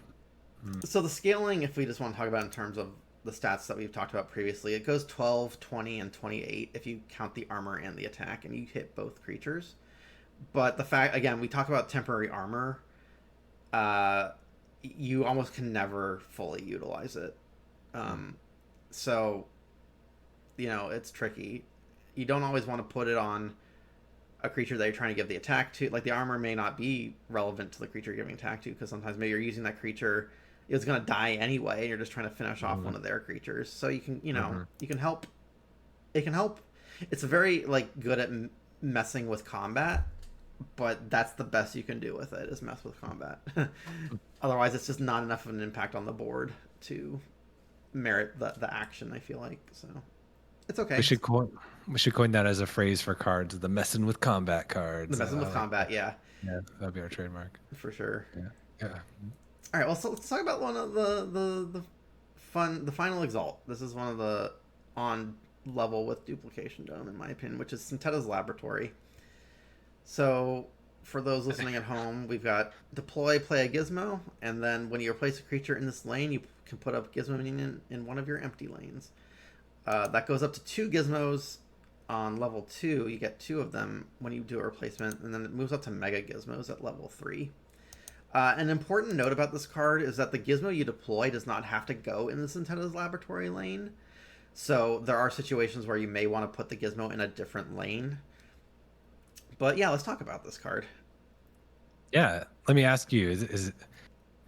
So the scaling, if we just want to talk about in terms of the stats that we've talked about previously, it goes 12, 20, and 28 if you count the armor and the attack, and you hit both creatures. But the fact, again, we talk about temporary armor. Uh, you almost can never fully utilize it. Um, so, it's tricky. You don't always want to put it on a creature that you're trying to give the attack to. Like the armor may not be relevant to the creature you're giving attack to because sometimes maybe you're using that creature, it's going to die anyway, and you're just trying to finish off Mhm. one of their creatures. So you can, Mhm. you can help. It can help. It's very like good at messing with combat, but that's the best you can do with it is mess with combat. Otherwise, it's just not enough of an impact on the board to merit the action. I feel like so. It's We okay. should coin we should coin that as a phrase for cards, the messing with combat The cards. messing I with like that. combat, yeah, Yeah, that'd be our trademark. for sure. Yeah. Yeah. All right, well, so let's talk about one of the final exalt. This is one of the on level with duplication dome, in my opinion, which is Syntheta's Laboratory. So, for those listening at home, we've got deploy, play a gizmo, and then when you replace a creature in this lane, you can put up gizmo minion in one of your empty lanes. That goes up to 2 gizmos on level 2. You get 2 of them when you do a replacement, and then it moves up to mega gizmos at level 3. An important note about this card is that the gizmo you deploy does not have to go in the Syntheta's Laboratory lane. So there are situations where you may want to put the gizmo in a different lane. But yeah, let's talk about this card. Yeah. Let me ask you, is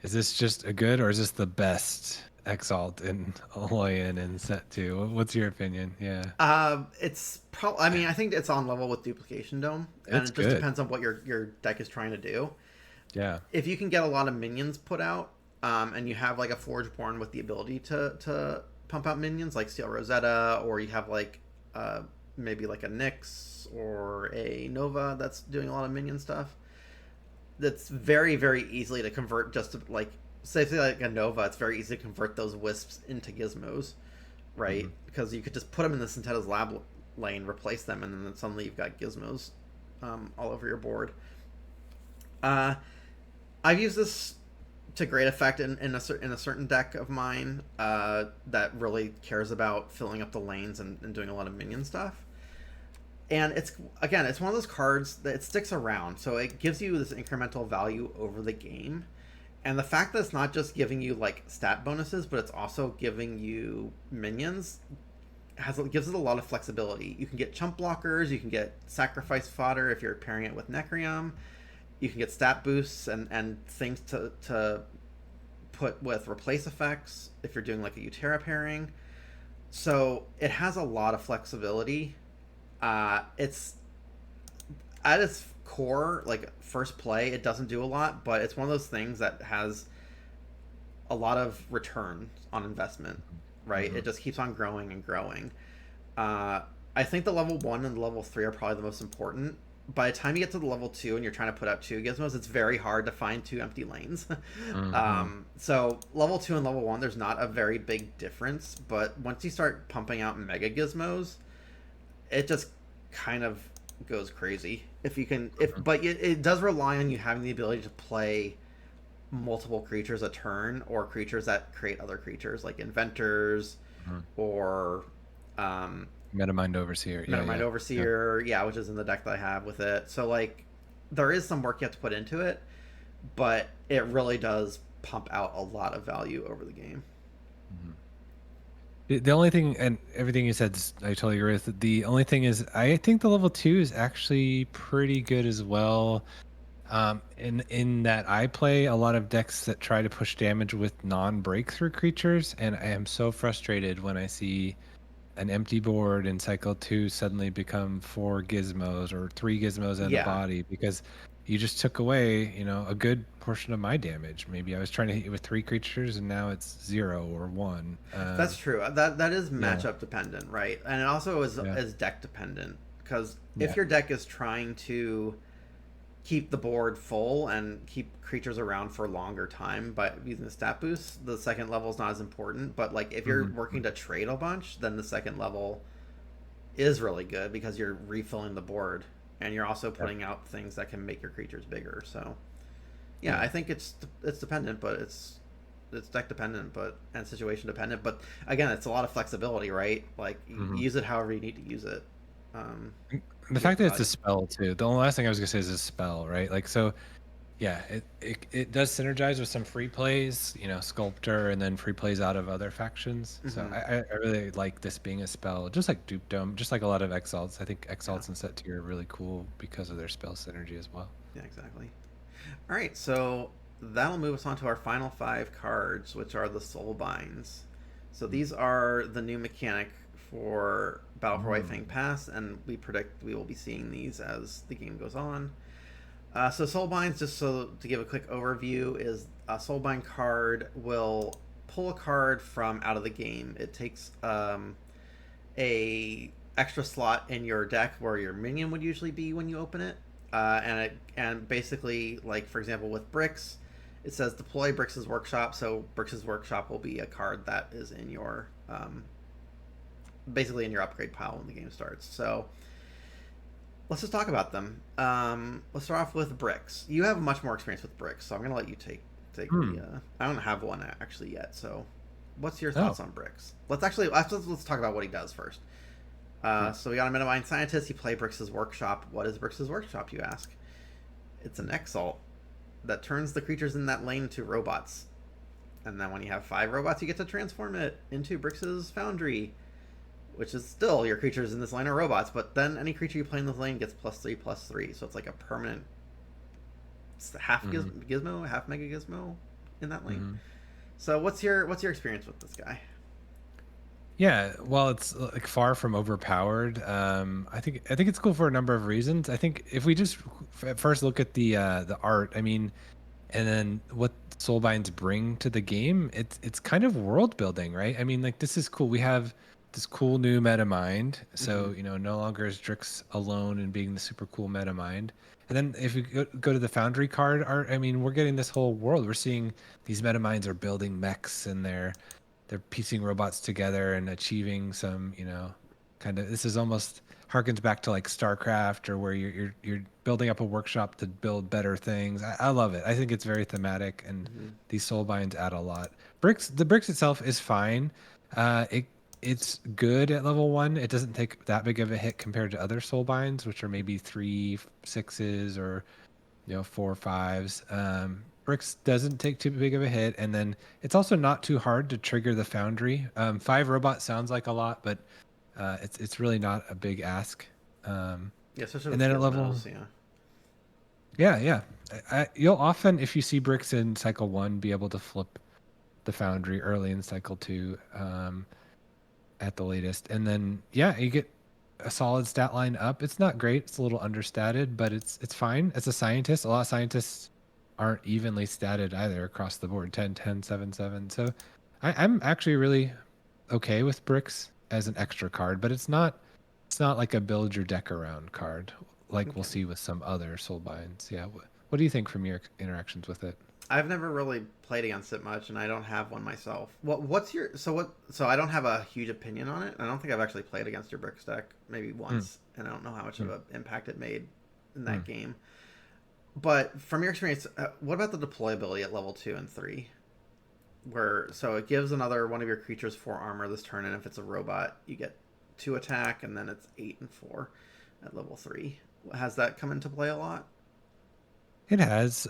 this just a good or is this the best Exalt in Alloyin in set 2? What's your opinion? Yeah. It's probably. I mean, I think it's on level with Duplication Dome, and It's it just good. depends on what your deck is trying to do. Yeah. If you can get a lot of minions put out, and you have like a Forgeborn with the ability to pump out minions like Steel Rosetta, or you have like maybe like a Nyx or a Nova that's doing a lot of minion stuff. That's very very easily to convert. Just to like say like a Nova, it's very easy to convert those wisps into gizmos, right? Mhm. Because you could just put them in the Syntheta's lab lane, replace them, and then suddenly you've got gizmos all over your board. Uh, I've used this to great effect in a certain deck of mine that really cares about filling up the lanes and doing a lot of minion stuff. And it's one of those cards that it sticks around, so it gives you this incremental value over the game. And the fact that it's not just giving you like stat bonuses, but it's also giving you minions gives it a lot of flexibility. You can get chump blockers, you can get sacrifice fodder if you're pairing it with Necreum, you can get stat boosts and things to put with replace effects if you're doing like a Utera pairing. So it has a lot of flexibility. It's at its core, like first play, it doesn't do a lot, but it's one of those things that has a lot of return on investment, right? Mm-hmm. It just keeps on growing and growing. Uh, I think the level 1 and the level 3 are probably the most important. By the time you get to the level 2 and you're trying to put out 2 gizmos, it's very hard to find 2 empty lanes. Mm-hmm. So level 2 and level 1, there's not a very big difference, but once you start pumping out mega gizmos, it just kind of goes crazy. If you can, if but it does rely on you having the ability to play multiple creatures a turn, or creatures that create other creatures like inventors, Mm-hmm. or Metamind Overseer. Yeah, Metamind yeah, yeah. Overseer, yeah, which is in the deck that I have with it. So like, there is some work you have to put into it, but it really does pump out a lot of value over the game. Mhm. The only thing, and everything you said, I totally agree with. The only thing is, I think the level 2 is actually pretty good as well. In that I play a lot of decks that try to push damage with non-breakthrough creatures, and I am so frustrated when I see an empty board in cycle 2 suddenly become 4 gizmos or 3 gizmos and a Yeah, body, because you just took away, a good portion of my damage. Maybe I was trying to hit you with 3 creatures and now it's 0 or 1. that's true. That is Yeah, matchup dependent, right? And it also yeah, is deck dependent, because if yeah. your deck is trying to keep the board full and keep creatures around for a longer time by using the stat boost, the second level is not as important. But like, if you're Hmm. working to trade a bunch, then the second level is really good, because you're refilling the board and you're also Yep. putting out things that can make your creatures bigger. So yeah, I Yeah. think it's dependent, but it's deck dependent, but and situation dependent. But again, it's a lot of flexibility, right? Like, Hmm. use it however you need to use it um, The to get fact the that it's a value. spell too. The only last thing I was gonna say is a spell, right? Like, so yeah, it does synergize with some free plays, Sculptor, and then free plays out of other factions. So Hmm. I really like this being a spell, just like Dupe Dome, just like a lot of Exalts. I think Yeah, Exalts and Set Tier are really cool because of their spell synergy as well. yeah, exactly. All right, so that'll move us on to our final 5 cards, which are the Soul Binds. So these are the new mechanic for Battle for Mm. Whitefang Pass, and we predict we will be seeing these as the game goes on. So Soul Binds, just so to give a quick overview, is a Soulbind card will pull a card from out of the game. It takes a extra slot in your deck where your minion would usually be when you open it, and basically, like for example with Bricks, it says deploy Brix's Workshop. So Brix's Workshop will be a card that is in your basically in your upgrade pile when the game starts. So let's just talk about them. Let's start off with Bricks. You have much more experience with Bricks, so I'm gonna let you take the. Hmm. I don't have one actually yet, so what's your Oh. thoughts on Bricks? Let's talk about what he does first. Hmm. So we got a Metamind Scientist. You play Brix's Workshop. What is Brix's Workshop, you ask? It's an Exalt that turns the creatures in that lane into robots. And then when you have 5 robots, you get to transform it into Brix's Foundry, which is still your creatures in this lane are robots, but then any creature you play in this lane gets +3/+3. So it's like a permanent half Hmm. gizmo, half mega gizmo in that lane. Hmm. So what's your experience with this guy? Yeah, well, it's like far from overpowered. I think it's cool for a number of reasons. I think if we just at first look at the art, I mean, and then what Soulbinds bring to the game, it's kind of world building, right? I mean, like, this is cool. We have this cool new meta mind, Mm-hmm. so no longer is Drix alone in being the super cool meta mind. And then if we go to the Foundry card art, I mean, we're getting this whole world. We're seeing these meta minds are building mechs, and they're piecing robots together and achieving some, kind of, this is almost harkens back to like StarCraft, or where you're building up a workshop to build better things. I love it. I think it's very thematic, and Mm-hmm. these soul binds add a lot. The bricks itself is fine. It's good at level 1. It doesn't take that big of a hit compared to other soul binds, which are maybe 3 6s, or 4 5s. Bricks doesn't take too big of a hit, and then it's also not too hard to trigger the Foundry. 5 robots sounds like a lot, but it's really not a big ask. Um, Yeah, especially and with then at level, gizmos. Yeah. yeah, yeah, you'll often, if you see Bricks in cycle 1, be able to flip the Foundry early in cycle 2, at the latest, and then yeah, you get a solid stat line up. It's not great. It's a little understated, but it's fine. As a scientist, a lot of scientists aren't evenly statted either across the board. 10, 10, 7, 7. So I'm actually really okay with bricks as an extra card, but it's not like a build your deck around card like we'll Okay. see with some other soulbinds. Yeah. What do you think from your interactions with it? I've never really played against it much, and I don't have one myself. What's your so what? So I don't have a huge opinion on it. I don't think I've actually played against your bricks deck, maybe Mm, once, and I don't know how much of mm, an impact it made in that mm. game. But from your experience, what about the deployability at level 2 and 3? Where so it gives another one of your creatures 4 armor this turn, and if it's a robot, you get 2 attack, and then it's 8 and 4 at level 3. Has that come into play a lot? It has.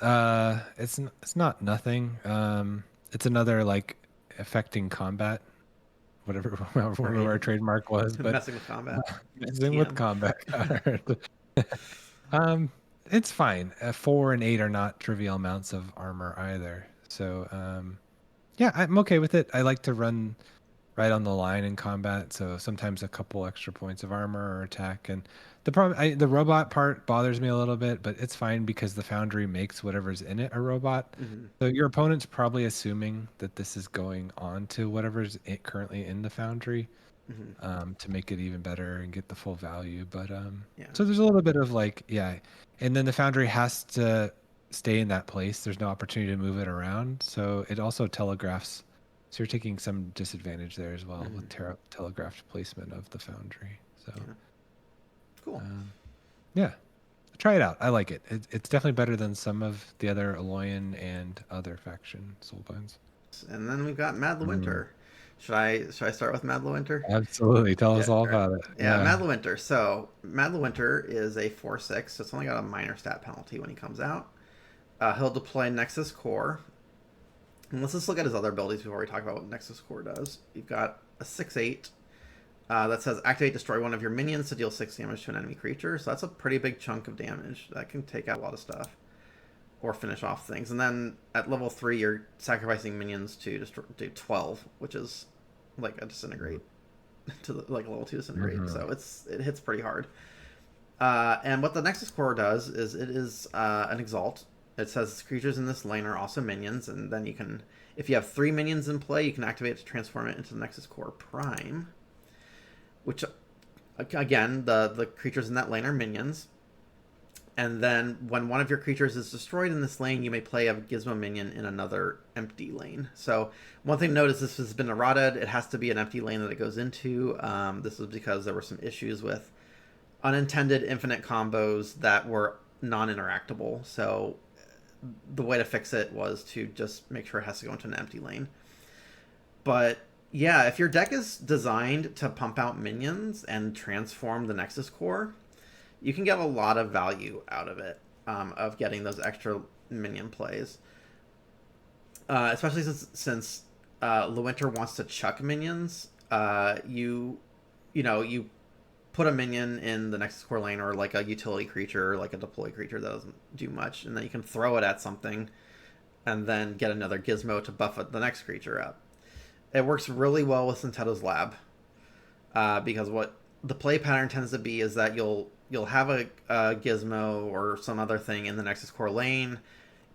It's not nothing. It's another like affecting combat, whatever whatever Right. our trademark was, but Messing with combat. messing with TM. combat card. Um, it's fine. 4 and 8 are not trivial amounts of armor either. So, yeah, I'm okay with it. I like to run right on the line in combat, so sometimes a couple extra points of armor or attack. And the robot part bothers me a little bit, but it's fine because the Foundry makes whatever's in it a robot. Hmm. So your opponent's probably assuming that this is going on to whatever's currently in the Foundry, Hmm. to make it even better and get the full value. But Yeah. so there's a little bit of like, yeah, and then the Foundry has to stay in that place. There's no opportunity to move it around, so it also telegraphs. So you're taking some disadvantage there as well with Hmm. telegraphed placement of the Foundry. So Yeah. Cool. um, yeah, try it out. I like it. It's definitely better than some of the other Alloyin and other faction soulbinds. And then we've got Mad Mm, Winter. Should I start with Mad Winter? absolutely. Tell Yeah. us all All right. about it. Yeah, Yeah. Mad Winter. So Mad Winter is a 4/6, so it's only got a minor stat penalty when he comes out. He'll deploy Nexus Core. And let's just look at his other abilities before we talk about what Nexus Core does. You've got a 6/8 that says activate destroy one of your minions to deal 6 damage to an enemy creature. So that's a pretty big chunk of damage. That can take out a lot of stuff or finish off things. And then at level 3, you're sacrificing minions to do 12, which is like a disintegrate to like a level 2 disintegrate. Mm-hmm. So it hits pretty hard. And what the Nexus Core does is it is an exalt. It says creatures in this lane are also minions, and then you can, if you have 3 minions in play, you can activate it to transform it into the Nexus Core Prime, which again the creatures in that lane are minions. And then when one of your creatures is destroyed in this lane, you may play a Gizmo minion in another empty lane. So one thing to note is this has been errated. It has to be an empty lane that it goes into. This was because there were some issues with unintended infinite combos that were non-interactable. So the way to fix it was to just make sure it has to go into an empty lane. But yeah, if your deck is designed to pump out minions and transform the Nexus Core, you can get a lot of value out of it, of getting those extra minion plays. Especially since Lewinter wants to chuck minions. You put a minion in the Nexus Core lane or like a utility creature, like a deploy creature that doesn't do much, and then you can throw it at something and then get another gizmo to buff the next creature up. It works really well with Senteto's Lab, because what the play pattern tends to be is that you'll have a gizmo or some other thing in the Nexus Core lane,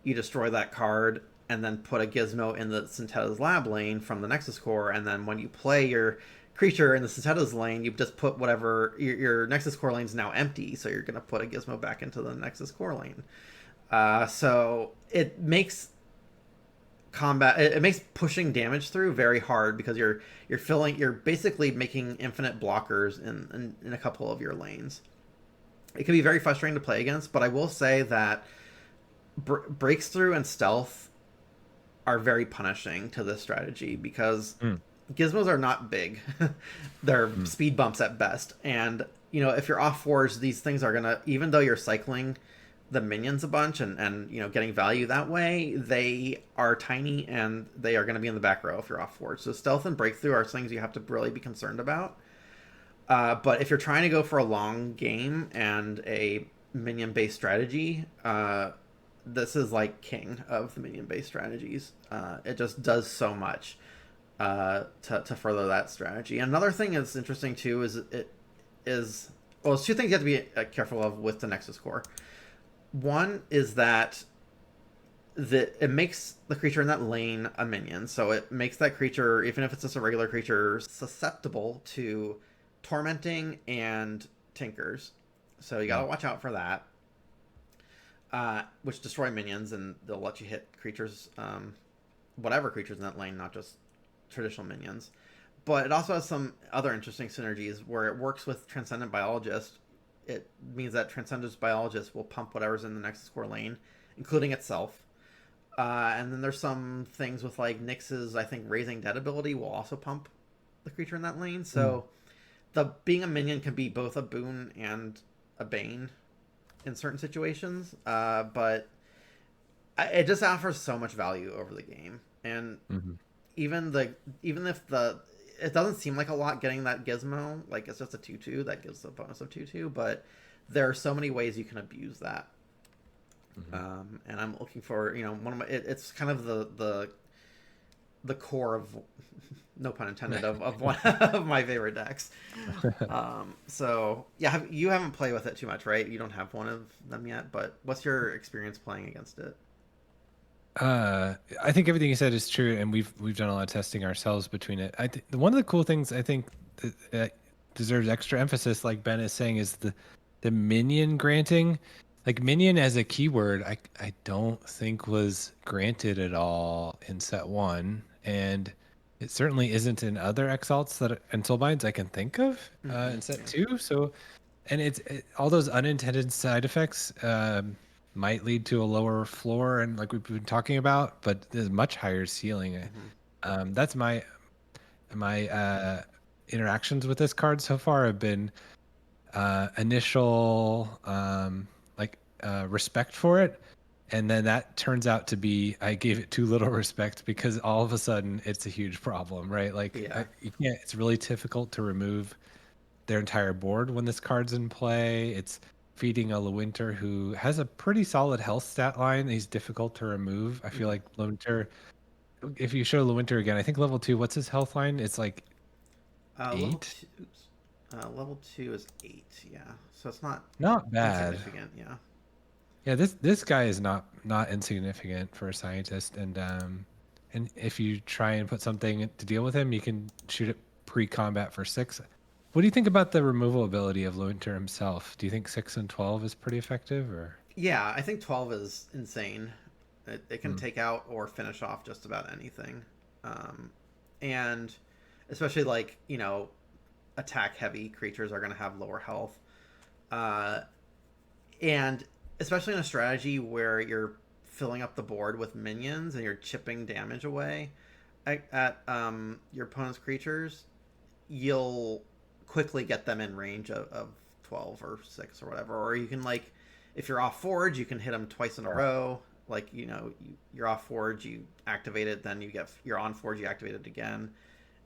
you destroy that card, and then put a gizmo in the Senteto's Lab lane from the Nexus Core, and then when you play your creature in the Senteto's lane, you just put whatever your Nexus Core lane is now empty, so you're gonna put a gizmo back into the Nexus Core lane. So it makes combat, it makes pushing damage through very hard because you're basically making infinite blockers in a couple of your lanes. It can be very frustrating to play against, but I will say that breaks through and stealth are very punishing to this strategy because Mm, gizmos are not big. They're mm, speed bumps at best. And, if you're off forge, these things are going to, even though you're cycling the minions a bunch and getting value that way, they are tiny and they are going to be in the back row if you're off forge. So stealth and breakthrough are things you have to really be concerned about. But if you're trying to go for a long game and a minion based strategy, this is like king of the minion based strategies. It just does so much to further that strategy. And another thing that's interesting too is is, well, there's two things you have to be careful of with the Nexus Core. One is that it makes the creature in that lane a minion, so it makes that creature, even if it's just a regular creature, susceptible to tormenting and tinkers. So you gotta watch out for that. Which destroy minions, and they'll let you hit creatures, whatever creatures in that lane, not just traditional minions. But it also has some other interesting synergies where it works with Transcendent Biologist. It means that Transcendent Biologist will pump whatever's in the Nexus Core lane, including itself. And then there's some things with like Nyx's, I think, Raising Dead ability will also pump the creature in that lane. So the being a minion can be both a boon and a bane in certain situations. But it just offers so much value over the game. And even if it doesn't seem like a lot getting that gizmo, like it's just a 2/2 that gives the bonus of 2/2, but there are so many ways you can abuse that. And I'm looking for, one of my, it's kind of the core of, no pun intended, of one of my favorite decks. So yeah, you haven't played with it too much, right? You don't have one of them yet, but what's your experience playing against it? I think everything you said is true, and we've done a lot of testing ourselves between it. One of the cool things I think that deserves extra emphasis, like Ben is saying, is the minion granting. Like minion as a keyword, I don't think was granted at all in set 1, and it certainly isn't in other exalts and soulbinds I can think of in set 2. So, and all those unintended side effects might lead to a lower floor, and like we've been talking about, but there's much higher ceiling. That's my interactions with this card so far have been initial respect for it, and then that turns out to be I gave it too little respect because all of a sudden it's a huge problem, right? Like you can't. It's really difficult to remove their entire board when this card's in play. It's feeding a Lewinter who has a pretty solid health stat line. He's difficult to remove. I feel like Lewinter, if you show Lewinter again, I think level 2, what's his health line? It's like 8. Level 2 is 8, yeah. So it's not bad. Insignificant, yeah. Yeah, this guy is not insignificant for a scientist, and if you try and put something to deal with him, you can shoot it pre-combat for 6. What do you think about the removal ability of Lewinter himself? Do you think 6 and 12 is pretty effective, or? Yeah, I think 12 is insane. It can take out or finish off just about anything. And especially like, attack heavy creatures are going to have lower health. And especially in a strategy where you're filling up the board with minions and you're chipping damage away at your opponent's creatures, you'll quickly get them in range of 12 or 6 or whatever. Or you can, like, if you're off forge, you can hit them twice in a row. Like, you're off forge, you activate it, then you're on forge, you activate it again,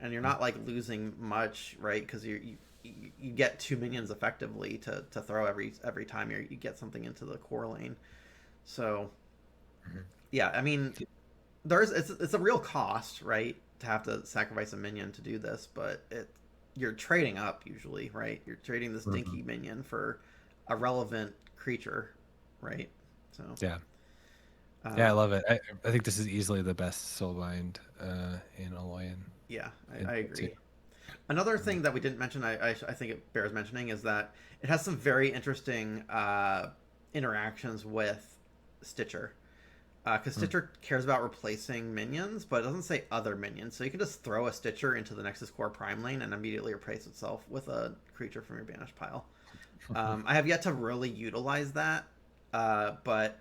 and you're not like losing much, right? Because you get 2 minions effectively to throw every time you get something into the core lane. So yeah, I mean, it's a real cost, right, to have to sacrifice a minion to do this, but you're trading up usually, right? You're trading this dinky minion for a relevant creature, right? So yeah, I love it. I think this is easily the best soulbind in Alloyin. Yeah, I agree. Another thing that we didn't mention, I think it bears mentioning, is that it has some very interesting interactions with Stitcher. Because Stitcher cares about replacing minions, but it doesn't say other minions. So you can just throw a Stitcher into the Nexus Core Prime lane and immediately replace itself with a creature from your banished pile. I have yet to really utilize that, but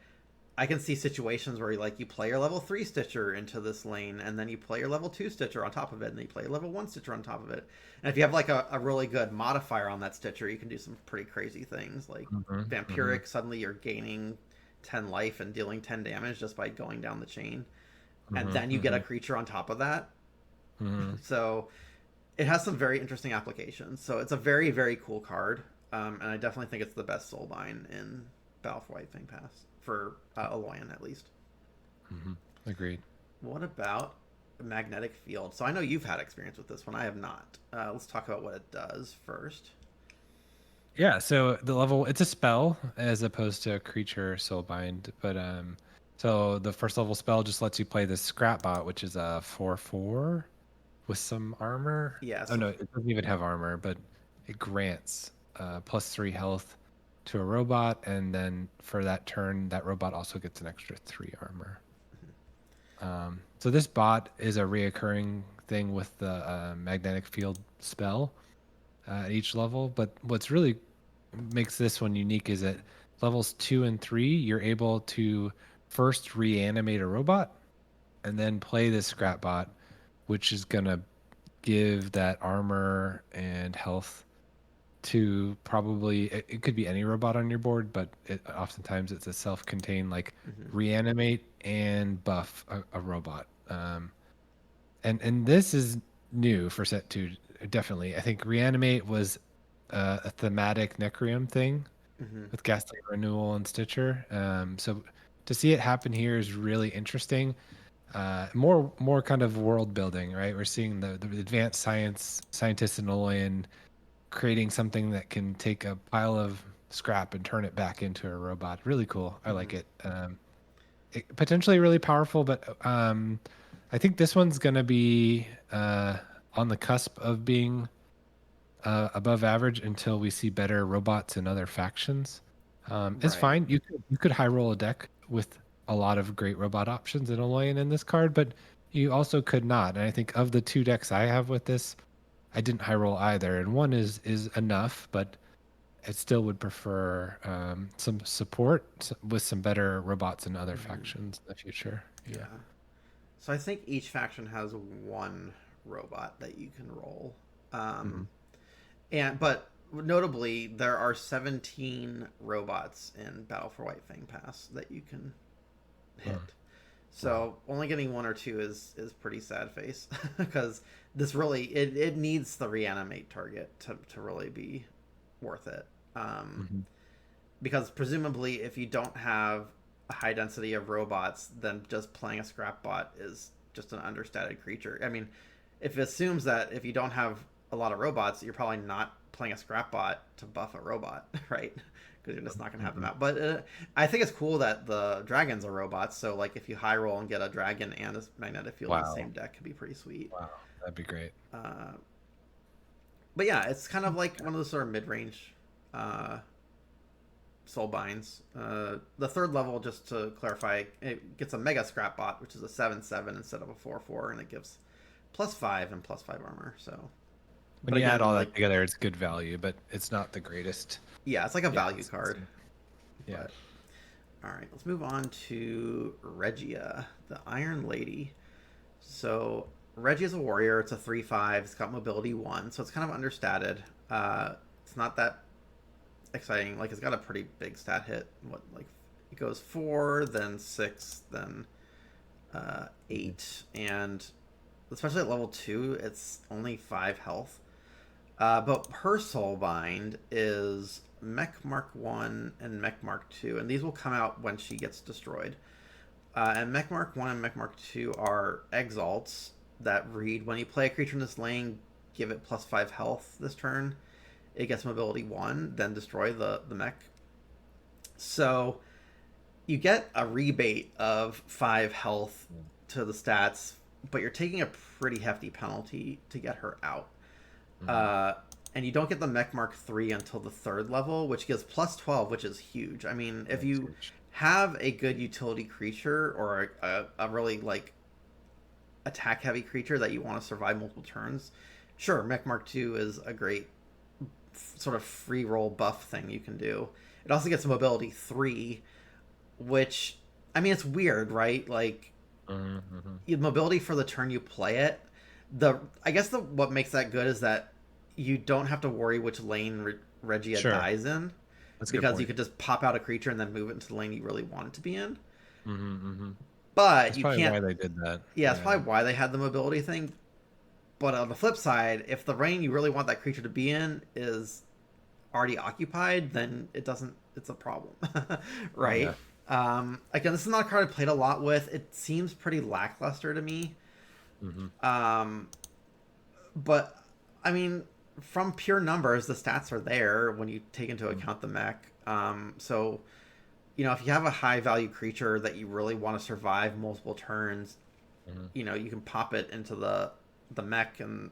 I can see situations where you play your level 3 Stitcher into this lane, and then you play your level 2 Stitcher on top of it, and then you play your level 1 Stitcher on top of it. And if you have like a really good modifier on that Stitcher, you can do some pretty crazy things. Like Vampiric, suddenly you're gaining 10 life and dealing 10 damage just by going down the chain. And then you get a creature on top of that. So it has some very interesting applications. So it's a very, very cool card. And I definitely think it's the best soulbind in Battle for Whitefang Pass. For Alloyin, at least. Agreed. What about Magnetic Field? So I know you've had experience with this one. I have not. Let's talk about what it does first. Yeah, so the level it's a spell as opposed to a creature soulbind, but so the first level spell just lets you play this scrap bot, which is a 4/4 with some armor. Yeah, Oh so no, it doesn't even have armor, but it grants +3 health to a robot, and then for that turn, that robot also gets an extra 3 armor. So this bot is a reoccurring thing with the magnetic field spell at each level. But what's really makes this one unique is that levels 2 and 3, you're able to first reanimate a robot and then play this scrap bot, which is gonna give that armor and health to probably it could be any robot on your board, but oftentimes it's a self-contained like hmm reanimate and buff a robot. And this is new for set two, definitely. I think reanimate was a thematic Necreum thing hmm with Ghastly Renewal and Stitcher. So to see it happen here is really interesting. More kind of world building, right? We're seeing the advanced scientists in Alloyin creating something that can take a pile of scrap and turn it back into a robot. Really cool. I like hmm it. Potentially really powerful, but I think this one's going to be on the cusp of being above average until we see better robots in other factions. It's Right. fine. You could high roll a deck with a lot of great robot options in Alloyin in this card, but you also could not. And I think of the 2 decks I have with this, I didn't high roll either. And one is enough, but I still would prefer some support with some better robots in other hmm factions in the future. Yeah. Yeah. So I think each faction has one robot that you can roll. Hmm. But notably, there are 17 robots in Battle for Whitefang Pass that you can hit. Wow. So only getting one or two is pretty sad face because this really it needs the reanimate target to really be worth it. Um, Hmm. because presumably, if you don't have a high density of robots, then just playing a scrap bot is just an understated creature. I mean, if it assumes that if you don't have a lot of robots, you're probably not playing a scrap bot to buff a robot, right? Because you're just not going to have them Hmm. out. But I think it's cool that the dragons are robots. So like if you high roll and get a dragon and a magnetic field in the Wow. same deck, could be pretty sweet. Wow. That'd be great. Uh, but yeah, it's kind of like one of those sort of mid range uh, soul binds. The third level, just to clarify, it gets a mega scrap bot, which is a 7/7 instead of a 4/4, and it gives +5 and +5 armor. So, When but you add again, all like that together, it's good value, but it's not the greatest. yeah, it's like a Yeah. value card. Yeah. But all right, let's move on to Regia, the Iron Lady. So Regia's a warrior. It's a 3/5. It's got mobility 1, so it's kind of understated. It's not that exciting. Like it's got a pretty big stat hit. What like it goes 4, then 6, then 8, and especially at level 2, it's only 5 health. But her soulbind is Mech Mark 1 and Mech Mark 2, and these will come out when she gets destroyed. And Mech Mark 1 and Mech Mark 2 are exalts that read when you play a creature in this lane, give it +5 health this turn. It gets mobility 1, then destroy the mech. So you get a rebate of 5 health to the stats, but you're taking a pretty hefty penalty to get her out. Hmm. Uh, and you don't get the Mech Mark 3 until the third level, which gives +12, which is huge. I mean, if That's you huge. have a good utility creature or a really like attack heavy creature that you want to survive multiple turns, sure, Mech Mark 2 is a great sort of free roll buff thing you can do. It also gets mobility 3, which, I mean, it's weird, right? Like, Hmm. mobility for the turn you play it. I guess what makes that good is that you don't have to worry which lane Regia Sure. dies in, That's a good because you point. could just pop out a creature and then move it into the lane you really want it to be in. Hmm. But That's you probably can't. why they did that. Yeah, it's Yeah. probably why they had the mobility thing. But on the flip side, if the lane you really want that creature to be in is already occupied, then it doesn't. It's a problem, right? Yeah. Again, this is not a card I played a lot with. It seems pretty lackluster to me. Hmm. Um, but I mean, from pure numbers, the stats are there when you take into account the mech. So, if you have a high value creature that you really want to survive multiple turns, Mhm. you can pop it into the mech and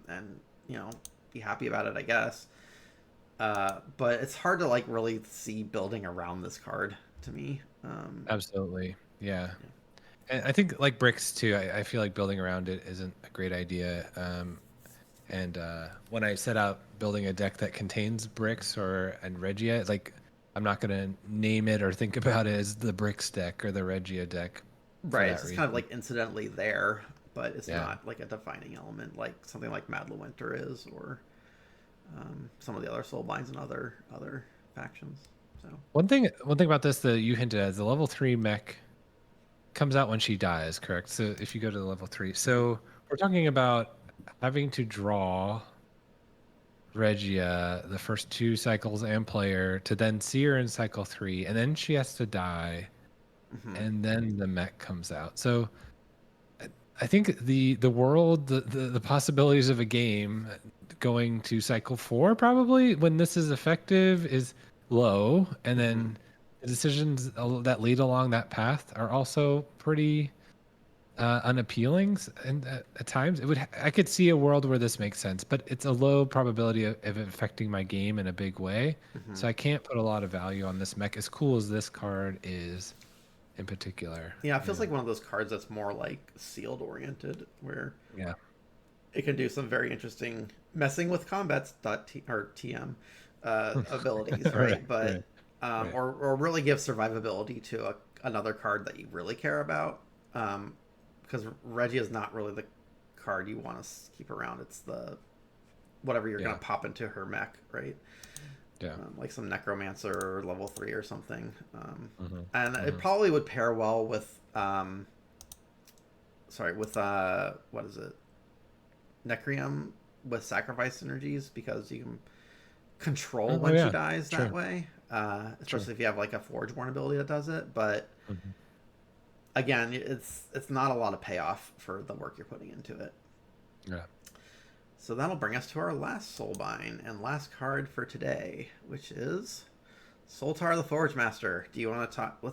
be happy about it, I guess. But it's hard to like really see building around this card to me. Absolutely. Yeah. Yeah. And I think like bricks too, I feel like building around it isn't a great idea. And when I set out building a deck that contains bricks and Regia, like I'm not gonna name it or think about it as the bricks deck or the Regia deck for Right, it's that just kind of reason. like incidentally there, but it's Yeah. not like a defining element like something like Madlewinter is, or some of the other soul binds and other factions. So One thing about this that you hinted at is the level 3 mech comes out when she dies, correct? So if you go to the level 3, mhm. so we're talking about having to draw Regia the first 2 cycles and player to then see her in cycle 3, and then she has to die, Mhm. and then the mech comes out. So I think the world, the possibilities of a game going to cycle 4 probably when this is effective is low, and Mhm. then the decisions that lead along that path are also pretty unappealing. And at times, I could see a world where this makes sense, but it's a low probability of it affecting my game in a big way. So Mhm. I can't put a lot of value on this mech, as cool as this card is in particular. Yeah, it feels Yeah, like one of those cards that's more like sealed oriented, where yeah, it can do some very interesting messing with combats or TM abilities, right, right? right, But right. or really give survivability to another card that you really care about. Because Reggie is not really the card you want to keep around. It's the whatever you're gonna Yeah, pop into her mech, right? yeah. Like some Necromancer or level 3 or something. Hmm. And it Hmm. probably would pair well with sorry, with what is it? Necrium with sacrifice synergies, because you can control Oh when she yeah, dies that true, way. true. Especially if you have like a Forgeborn ability that does it. But Hmm. again, it's not a lot of payoff for the work you're putting into it. Yeah. So that'll bring us to our last Soulbind and last card for today, which is Soltar the Forge Master. Do you want to talk? Why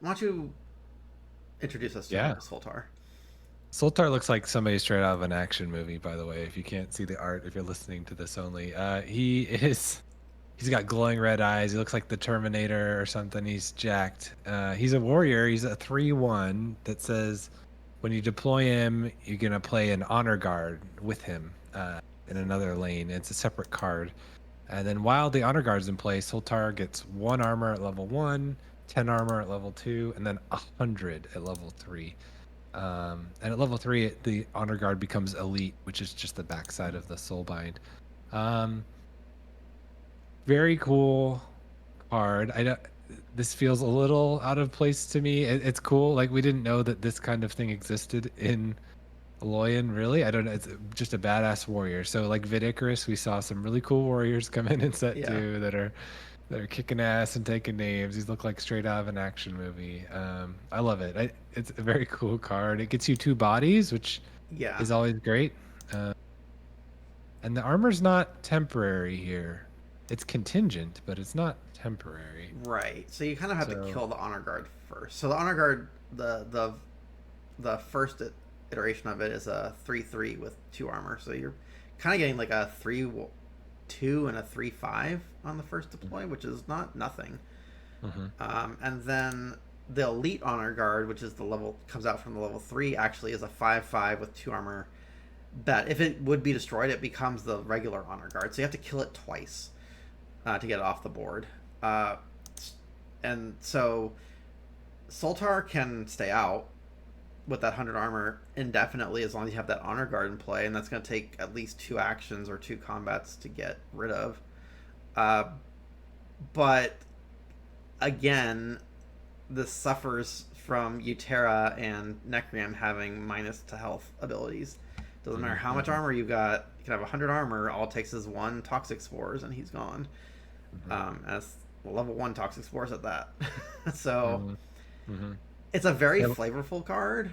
don't you introduce us to Yeah. Soltar? Sultar looks like somebody straight out of an action movie, by the way, if you can't see the art, if you're listening to this only. He's got glowing red eyes. He looks like the Terminator or something. He's jacked. He's a warrior. He's a 3/1 that says when you deploy him, you're going to play an honor guard with him in another lane. It's a separate card. And then while the honor guard's in place, Sultar gets 1 armor at level 1, 10 armor at level 2, and then 100 at level 3. And at level 3, the honor guard becomes elite, which is just the backside of the soulbind. Um, Very cool card. I don't, this feels a little out of place to me. It's cool. Like we didn't know that this kind of thing existed in Alloyin, really. I don't know. It's just a badass warrior. So like Vid Icarus, we saw some really cool warriors come in set Yeah, 2 that are kicking ass and taking names. These look like straight out of an action movie. I love it. It's a very cool card. It gets you 2 bodies, which yeah. is always great. Uh, and the armor's not temporary here. It's contingent, but it's not temporary. Right. So you kind of have to So, kill the honor guard first. So the honor guard, the first iteration of it is a 3/3 with 2 armor. So you're kind of getting like a 3/2 and a 3/5 on the first deploy, which is not nothing. mhm. And then the elite honor guard, which is the level comes out from the level 3, actually is a 5/5 with 2 armor. That if it would be destroyed, it becomes the regular honor guard. So you have to kill it twice to get it off the board. Uh, and so Soltar can stay out with that 100 armor indefinitely as long as you have that honor guard in play, and that's going to take at least 2 actions or 2 combats to get rid of. Uh, but again, this suffers from Utera and Necrium having minus to health abilities. Doesn't matter Mhm, how much mhm, armor you got, you can have 100 armor, all it takes is 1 toxic spores and he's gone. mhm, As level 1 toxic spores at that. So mhm, mhm. it's a very Yeah, flavorful card.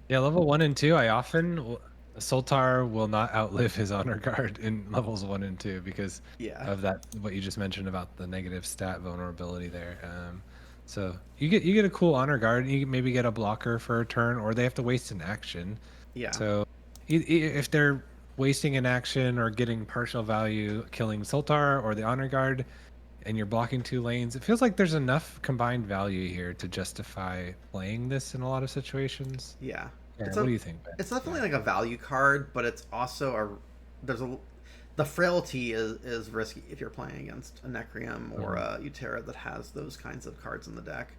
yeah, level 1 and 2, I often Soltar will not outlive his honor guard in levels 1 and 2 because Yeah, of that what you just mentioned about the negative stat vulnerability there. So you get a cool honor guard. You maybe get a blocker for a turn, or they have to waste an action. yeah, So if they're wasting an action or getting partial value, killing Soltar or the honor guard, and you're blocking 2 lanes, it feels like there's enough combined value here to justify playing this in a lot of situations. yeah. Yeah, It's what a do you think, Ben? it's definitely Yeah. like a value card, but it's also a there's a the frailty is risky if you're playing against a Necrium or Mhm. a Utera that has those kinds of cards in the deck.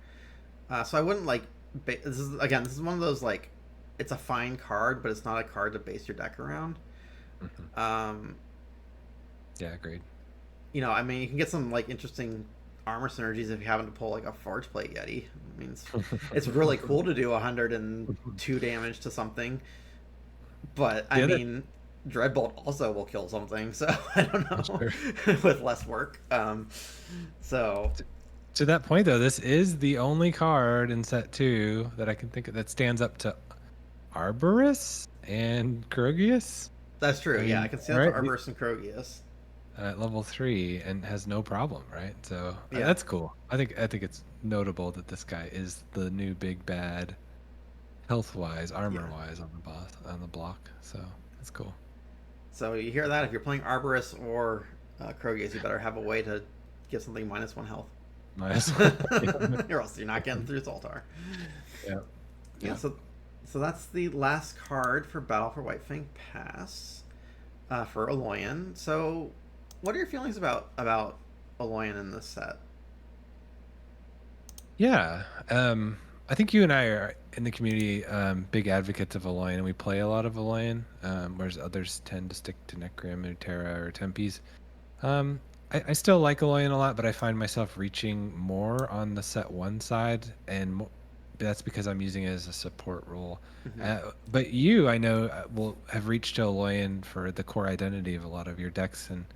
So I wouldn't like. This is again. This is one of those like, it's a fine card, but it's not a card to base your deck around. Mhm. Um, Yeah, agreed. I mean, you can get some like interesting armor synergies if you happen to pull like a Forge Plate Yeti. I mean, it's really cool to do 102 damage to something, but I The other mean, Dreadbolt also will kill something, so I don't know sure. with less work. So To that point though, this is the only card in set 2 that I can think of that stands up to Arborist and Krogius. that's true. I Yeah, I mean, can see all that for right, Arborist and Krogius. at level 3 and has no problem, right? So Yeah, that's cool. I think it's notable that this guy is the new big bad, health wise, armor yeah. wise on the boss on the block. So that's cool. So you hear that? If you're playing Arborist or Krogius, you better have a way to get something -1 health. Nice. Yeah. Or else you're not getting through Zoltar. Yeah. Yeah, so that's the last card for Battle for Whitefang Pass for Alloyin. So, what are your feelings about Alloyin in this set? Yeah. I think you and I are in the community big advocates of Alloyin, and we play a lot of Alloyin, whereas others tend to stick to Necrim, Terra, or Tempes. Um, I still like Alloyin a lot, but I find myself reaching more on the set 1 side, and that's because I'm using it as a support role. Hmm. But you, I know, will have reached to Alloyin for the core identity of a lot of your decks, and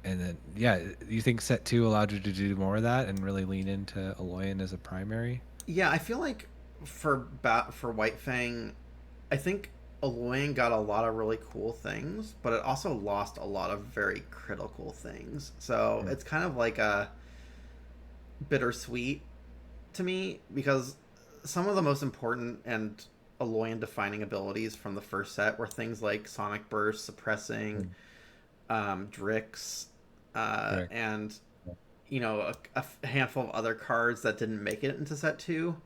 then, yeah, you think set 2 allowed you to do more of that and really lean into Alloyin as a primary? Yeah, I feel like for Whitefang, I think Alloyin got a lot of really cool things, but it also lost a lot of very critical things. So Mm. it's kind of like a bittersweet to me because some of the most important and Alloyin defining abilities from the first set were things like Sonic Burst, Suppressing, Mm. Drix, Correct. and a handful of other cards that didn't make it into set two.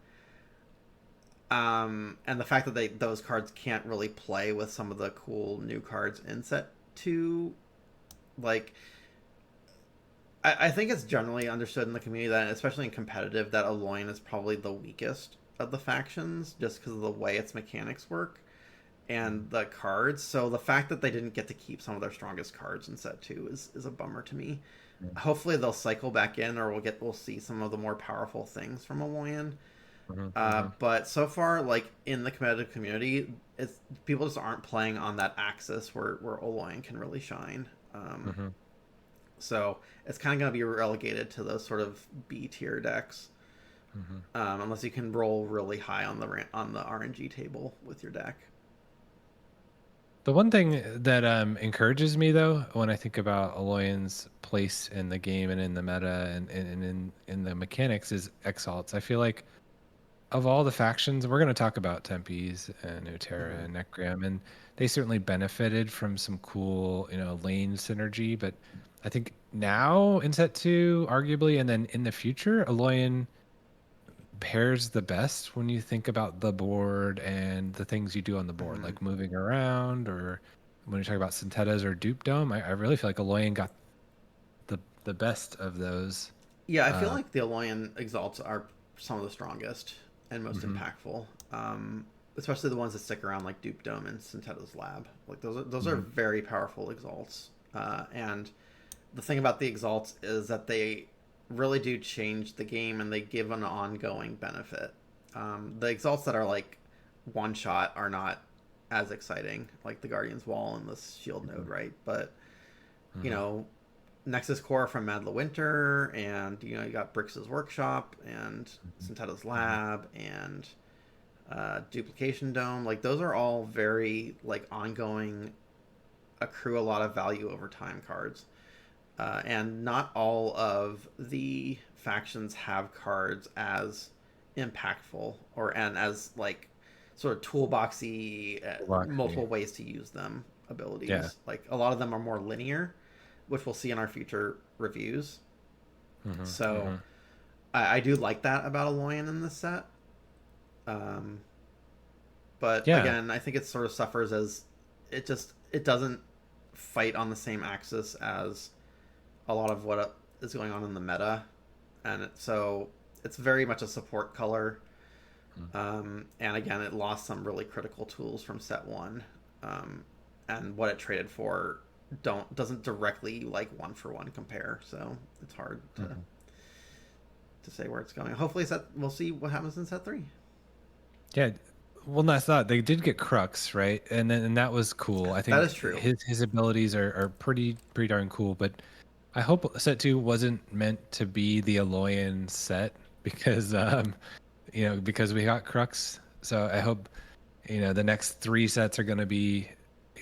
And the fact that those cards can't really play with some of the cool new cards in set two, like I think it's generally understood in the community that, especially in competitive, that Alloyin is probably the weakest of the factions just because of the way its mechanics work and the cards. So the fact that they didn't get to keep some of their strongest cards in set two is a bummer to me. Mm. Hopefully they'll cycle back in, or we'll see some of the more powerful things from Alloyin. Mhm, mhm, But so far, like in the competitive community, it's people just aren't playing on that axis where Alloyin can really shine. mhm, So it's kind of going to be relegated to those sort of B tier decks, mhm. unless you can roll really high on the RNG table with your deck. The one thing that encourages me though, when I think about Aloyin's place in the game and in the meta and in the mechanics, is Exalts. I feel like of all the factions, we're going to talk about Tempes and Utera Mm-hmm. and Necrim, and they certainly benefited from some cool, lane synergy. But I think now in set 2, arguably, and then in the future, Aloyin pairs the best when you think about the board and the things you do on the board, Mm-hmm. like moving around, or when you talk about Synthetas or Dupe Dome. I really feel like Aloyin got the best of those. Yeah, I feel Uh, like the Alloyin Exalts are some of the strongest and most mhm, impactful. Especially the ones that stick around, like Dupe Dome and Syntheta's Lab. Like those are mhm, very powerful Exalts. And the thing about the Exalts is that they really do change the game and they give an ongoing benefit. The Exalts that are like one shot are not as exciting, like the Guardian's Wall and the Shield Node, mhm, right? But you mhm, know, Nexus Core from Mad Winter, and you got Brix's Workshop and mhm, Syntheta's mhm, Lab, and Duplication Dome. Like those are all very like ongoing, accrue a lot of value over time cards. And not all of the factions have cards as impactful and as like sort of toolboxy, Luxury. multiple ways to use them abilities. Yeah. Like a lot of them are more linear, which we'll see in our future reviews. So I do like that about Alloyin in this set. Um, but Yeah. again, I think it sort of suffers as it doesn't fight on the same axis as a lot of what is going on in the meta, and so it's very much a support color. And again, it lost some really critical tools from set one, and what it traded for doesn't directly like one for one compare. So it's hard to say where it's going. Hopefully, we'll see what happens in set three. Yeah. Well, that's not. They did get Crux, right? And that was cool. I think That is true. his abilities are pretty darn cool. But I hope set two wasn't meant to be the Alloyin set because because we got Crux. So I hope the next three sets are going to be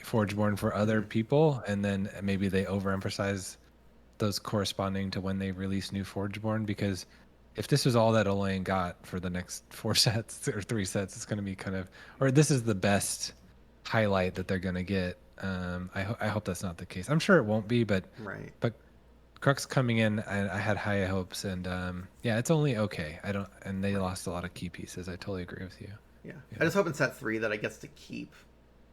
Forgeborn for other people, and then maybe they overemphasize those corresponding to when they release new Forgeborn, because if this is all that Alloyin got for the next 4 sets or 3 sets, it's going to be or this is the best highlight that they're going to get. I hope that's not the case. I'm sure it won't be, but Right. but Crux coming in, I had high hopes, and it's only okay. And they lost a lot of key pieces. I totally agree with you. Yeah. I just hope in set three that it gets to keep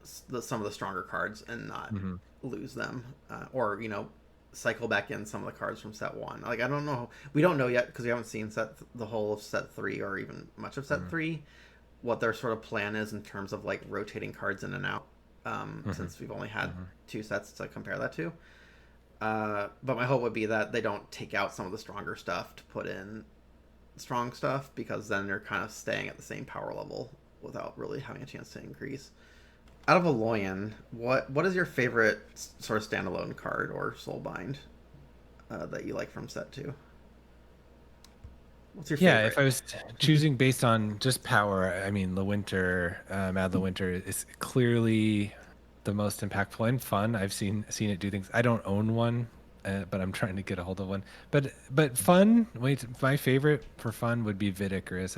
some of the stronger cards and not lose them, or cycle back in some of the cards from set one. Like I don't know, we don't know yet because we haven't seen the whole of set three or even much of set three, what their sort of plan is in terms of like rotating cards in and out, since we've only had 2 sets to compare that to. But my hope would be that they don't take out some of the stronger stuff to put in strong stuff, because then they're kind of staying at the same power level without really having a chance to increase. Out of Alloyin, what is your favorite sort of standalone card or soulbind that you like from set 2? What's your favorite? If I was choosing based on just power, I mean, the Winter, Mad the Winter is clearly the most impactful and fun. I've seen it do things. I don't own one, but I'm trying to get a hold of one. But fun. Wait, my favorite for fun would be Vidicarus.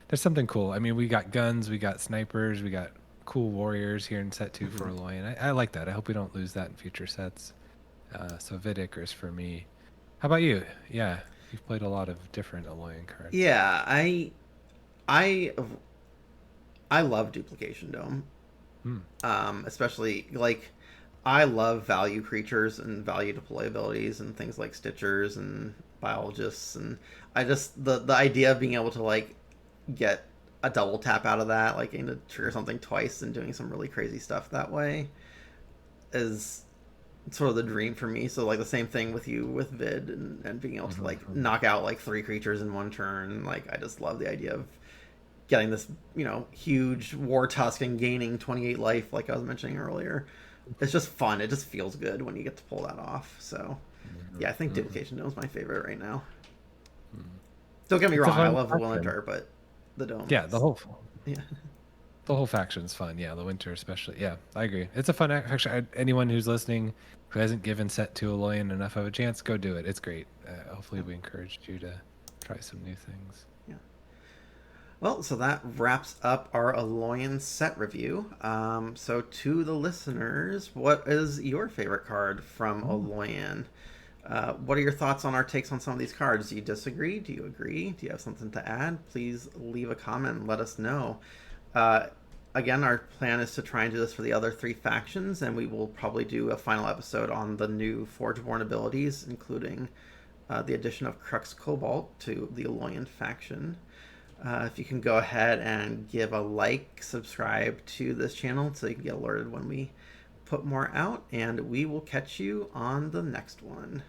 There's something cool. I mean, we got guns, we got snipers, we got cool warriors here in set 2 for Alloyin. I like that. I hope we don't lose that in future sets. So Vidicarus for me. How about you? Yeah, you've played a lot of different Alloyin cards. Yeah, I love Duplication Dome. Especially like I love value creatures and value deploy abilities and things like Stitchers and Biologists, and I just the idea of being able to like get a double tap out of that, like getting to trigger something twice and doing some really crazy stuff that way, is sort of the dream for me. So like the same thing with you with Vid and being able to like knock out like 3 creatures in one turn. Like I just love the idea of getting this huge War Tusk and gaining 28 life like I was mentioning earlier. It's just fun. It just feels good when you get to pull that off. So yeah, I think Duplication Dome is my favorite right now. Don't get me wrong, I love Winter, but the Dome. Yeah, the whole yeah. faction's fun. Yeah, the Winter especially. Yeah, I agree. It's a fun faction. Anyone who's listening who hasn't given set 2 Alloyin enough of a chance, go do it. It's great. Hopefully we encouraged you to try some new things. Yeah. Well, so that wraps up our Alloyin set review. So to the listeners, what is your favorite card from Alloyin? What are your thoughts on our takes on some of these cards? Do you disagree? Do you agree? Do you have something to add? Please leave a comment and let us know. Again, our plan is to try and do this for the other 3 factions, and we will probably do a final episode on the new Forgeborn abilities, including the addition of Crux Cobalt to the Alloyin faction. If you can go ahead and give a like, subscribe to this channel so you can get alerted when we put more out, and we will catch you on the next one.